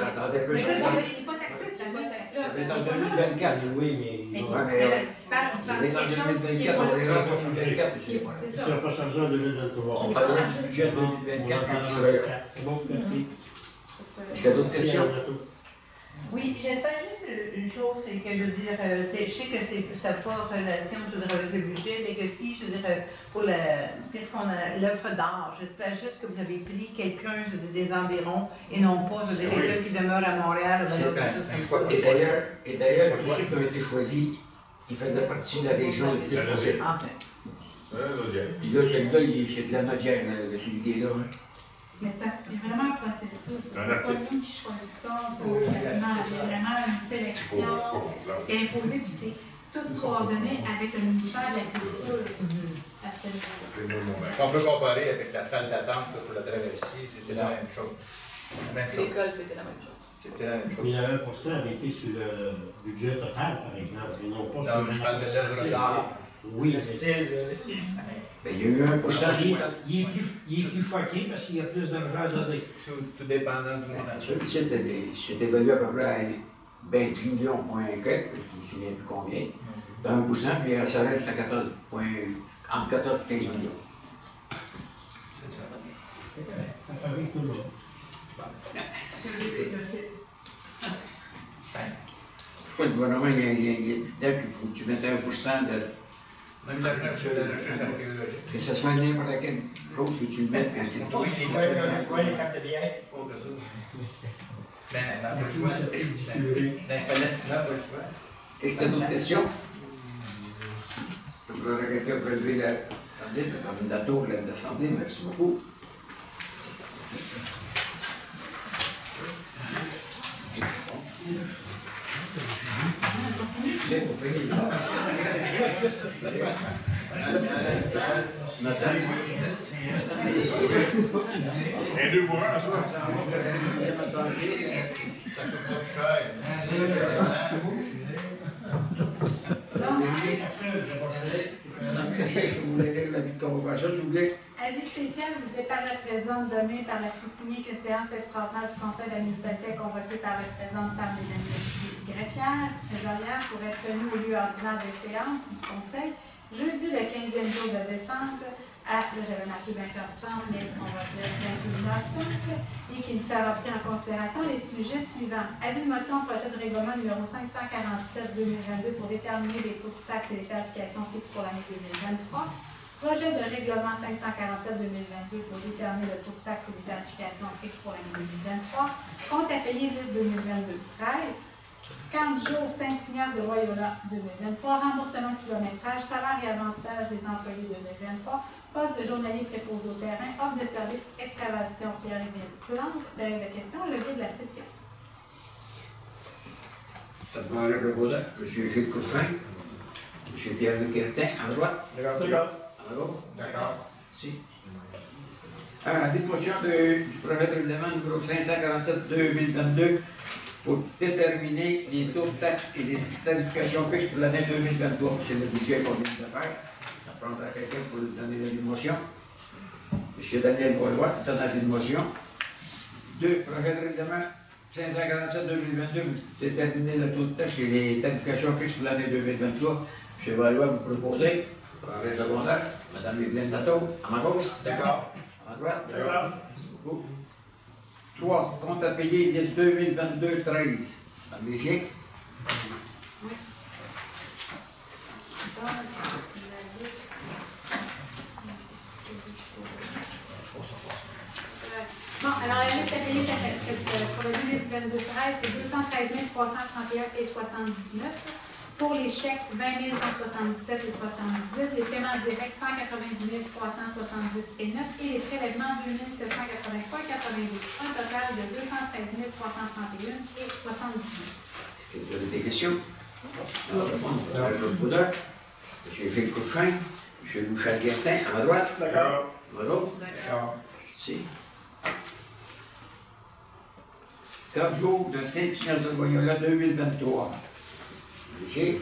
Attendez un peu. Mais ça, il n'est pas taxé, c'est la bonne taxe. Ça va être en 2024. Oui, mais Tu on parles de quelque chose qui est 2024, pas on est là. rendu en 2024. C'est ça ne ça. sera pas chargé en 2023. On parle du budget 2024 quand il sera. C'est bon, merci. Est-ce qu'il y a d'autres questions? Oui, j'espère juste une chose, c'est que je veux dire, je sais que ça n'a pas relation, je veux dire, avec le budget, mais que si, je veux dire, pour l'œuvre d'art, j'espère juste que vous avez pris quelqu'un, je veux dire, des environs, et non pas, je veux dire, quelqu'un qui demeure à Montréal. Et d'ailleurs, tous ceux qui ont été choisis, ils faisaient partie de la région le plus possible. Puis là, celui-là, c'est de la Nodière, celui qui est là. Mais c'est vraiment un processus. C'est pas nous qui choisissons complètement. Il y a vraiment une sélection. C'est imposé, puis c'est tout coordonné avec le ministère de l'Agriculture à ce niveau-là. On peut comparer avec la salle d'attente pour la traversée, c'était la même chose. L'école, c'était la même chose. C'était la même chose. Mais il y a 1% arrêté sur le budget total, par exemple, et non pas sur Non, mais je parle de l'œuvre d'art. Oui, mais il y a eu 1%. Il est plus fucké parce qu'il y a plus d'argent à donner. Tout dépendant du monde. C'est sûr que c'est évalué à peu près à 10 millions, point quelques, je ne me souviens plus combien. De 1%, puis ça reste à 14 entre 14 et 15 millions. C'est ça. Ça fabrique tout le monde. Je crois que le gouvernement, il est fidèle qu'il faut que tu mettes 1% de. Même l'argent sur la recherche archéologique. Que ce soit n'importe quelle chose que tu le mettes, mais c'est Oui, les cartes de bien. Pas que ça. Ben, n'a pas le choix. Ben, n'a pas le choix. Est-ce que tu as d'autres questions? Ça voudrait quelqu'un pour lever l'Assemblée, comme la tour de l'Assemblée, merci beaucoup. Un 2 pour 1, ça. Ça coûte pas cher. Est-ce que vous voulez lire l'avis de convocation, s'il vous plaît? Avis spécial visé par la présidente nommée par la sous-signée qu'une séance extraordinaire du Conseil de la municipalité est convoquée par la présidente par Mesdames greffière, trésorière pour être tenue au lieu ordinaire des séances du Conseil jeudi le 15e jour de décembre à, là j'avais marqué 20h30, mais on va dire 21h05, et qu'il sera pris en considération les sujets suivants. Avis de motion projet de règlement numéro 547-2022 pour déterminer les taux de taxes et les tarifications fixes pour l'année 2023. Projet de règlement 547-2022 pour déterminer le taux de taxes et les tarifications fixes pour l'année 2023. Compte à payer liste 2022-13. 40 jours, 5 signatures de Loyola 2023. Remboursement de kilométrage, salaire et avantages des employés 2023. Poste de journalier préposé au terrain. Offre de service, excavation, Pierre-Émile Plante. Période de questions, levier de la session. Ça demande le proposeur, M. Gilles Couchrin, M. Pierre-Luc Quertin, à droite. D'accord. D'accord. Merci. Avis de motion du projet de règlement numéro 547-2022 pour déterminer les taux de taxes et les tarifications fixes pour l'année 2023. C'est le budget qu'on vient de faire. Ça prendra quelqu'un pour donner l'avis de motion. M. Daniel Gaulois donne l'avis de motion. 2. Projet de règlement 547-2022 pour déterminer le taux de taxes et les tarifications fixes pour l'année 2023. M. Valois, vous proposez. En secondaire, Mme Evelyne Nato, à ma gauche. D'accord. À ma droite. D'accord. 3. Compte à payer liste 2022-13. Mme Messier. Bon, alors la liste à payer pour le 2022-13, c'est 213 331 et 79. Pour les chèques, 20 177 et 78, les paiements directs, 190 370 et 9, et les prélèvements, 2 783 et 92. Un total de 213 331 et 79. Est-ce que vous avez des questions? Alors, le Poudre, M. Gilles Couchrin, M. Louchard Guertin, à ma droite. D'accord. À ma gauche. D'accord. Merci. 4 jours de Saint-Ignace de Loyola 2023. Ici.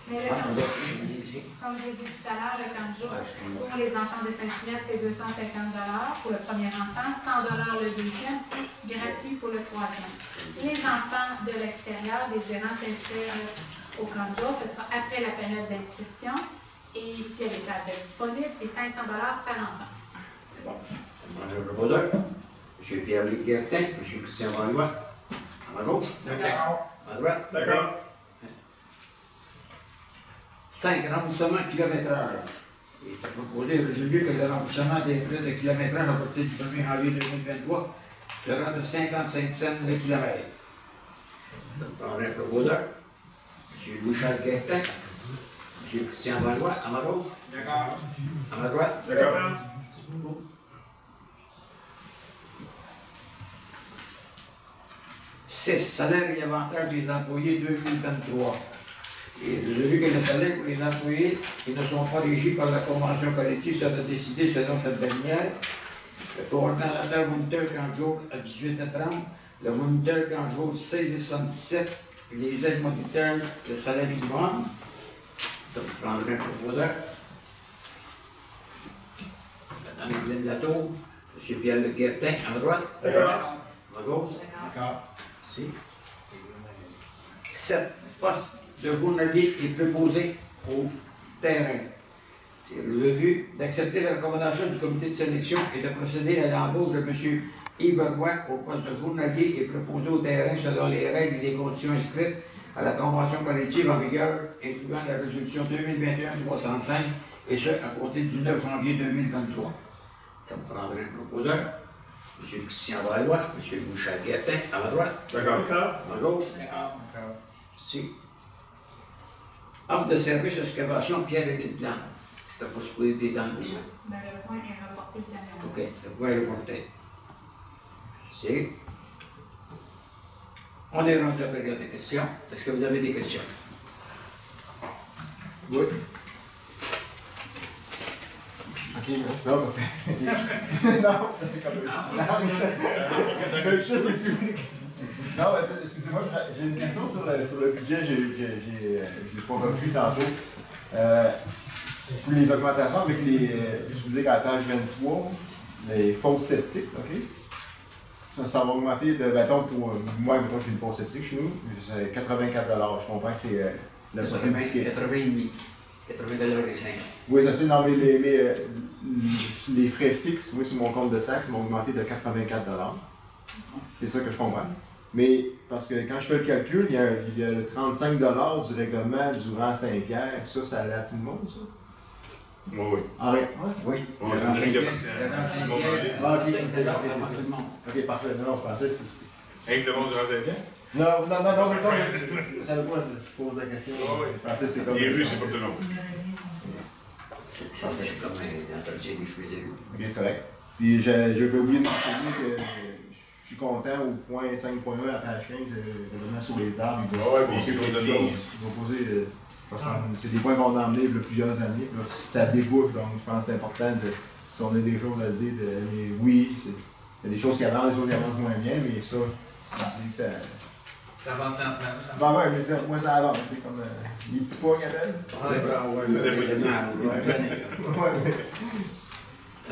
Mais le camp de jour, comme je l'ai dit tout à l'heure, le camp de jour, pour les enfants de Saint-Ignace, c'est 250 $ pour le premier enfant, 100 $ le deuxième et gratuit pour le troisième. Les enfants de l'extérieur désirant s'inscrire au camp de jour, ce sera après la période d'inscription et s'il y a des tables disponibles, et 500 $ par enfant. C'est bon. Le Poudre, M. Pierre-Luc Guertin, M. Christian Valois, à ma gauche. D'accord. À ma droite. D'accord. 5. Remboursement kilométrage. Il est proposé et résolu que le remboursement des frais de kilométrage à partir du 1er janvier 2023 sera de 55 cents le kilomètre. Ça me prendrait un proposeur. M. Louchard Guertin, M. Christian Valois, à ma gauche. D'accord. À ma droite. D'accord. 6. Salaire et avantages des employés 2023. Et vous avez vu que le salaire pour les employés qui ne sont pas régis par la convention collective sera décidé selon cette dernière. Le coordonnateur moniteur 40 jours à 18h30, le moniteur 40 jours 16h77, les aides moniteurs, le salaire minimum. Ça vous prendrait un proposeur. Madame Hélène Latour, M. Pierre Le Guertin, à droite. D'accord. À gauche. D'accord. 7 postes de journaliers et préposés au terrain. C'est le but d'accepter la recommandation du comité de sélection et de procéder à l'embauche de M. Yves Roy au poste de journalier et préposé au terrain selon les règles et les conditions inscrites à la convention collective en vigueur, incluant la résolution 2021-305, et ce, à compter du 9 janvier 2023. Ça me prendrait un proposeur. M. Christian Valois, M. Bouchard-Guertin, à ma droite. D'accord. À gauche. D'accord. Si. Ordre de service excavation Pierre-Émile Plante. C'est la possibilité d'enlever ça. Ben, le point est reporté dernièrement. OK, le point est reporté. Si. On est rendu à la période des questions. Est-ce que vous avez des questions? Oui. Ok, non, parce que. Non, c'est comme ça. Non, excusez-moi, j'ai une question sur le budget, je l'ai pas compris tantôt. Pour les augmentations avec les. Je vous dis qu'à la page 23, les fosses septiques, OK? Ça va augmenter de, mettons, pour moi, mettons, j'ai une fosse septique chez nous, c'est 84 $. Je comprends que c'est la sortie du ticket. 80,5. 80,5 $. Oui, ça c'est dans les frais fixes, oui, sur mon compte de taxes, m'ont augmenté de 84 $. C'est ça que je comprends. Mais parce que quand je fais le calcul, il y a le 35 $ du règlement durant 5 guerres. Ça allait à tout le monde, ça? Oui. Ah oui? Oui. C'est un truc qui appartient Ah, ok, ok, parfait. Non, je pensais que c'était. Avec le monde durant 5 ans? Non, mais ça veut pas, je pose la question. Je pensais que c'était comme. Les rues, c'est pas tout le monde. C'est comme un entretien des cheveux. Ok, c'est correct. Puis j'ai oublié de mentionner que je suis content au point 5.1 à page 15, vraiment sur les arbres. Puis c'est pour de l'eau. Ils vont poser. C'est des points qu'on a emmenés il y a plusieurs années. Là, ça débouche, donc je pense que c'est important si on a des choses à dire. Mais oui, il y a des choses qui avancent, des choses qui avancent moins bien, mais ça, je dis que ça. Ça avance lentement. Ben ouais, mais moi ça avance, c'est comme les petits pas qu'ils appellent.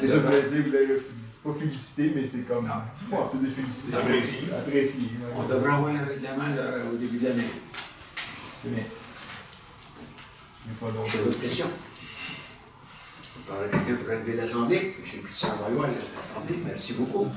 Et ça, vous voulez pas féliciter, mais c'est comme. Pas un peu de féliciter. Apprécier. On devrait avoir un règlement au début de l'année. C'est bien. C'est votre question. On parle à quelqu'un pour relever l'Assemblée. M. Christian Valois, l'Assemblée, merci beaucoup.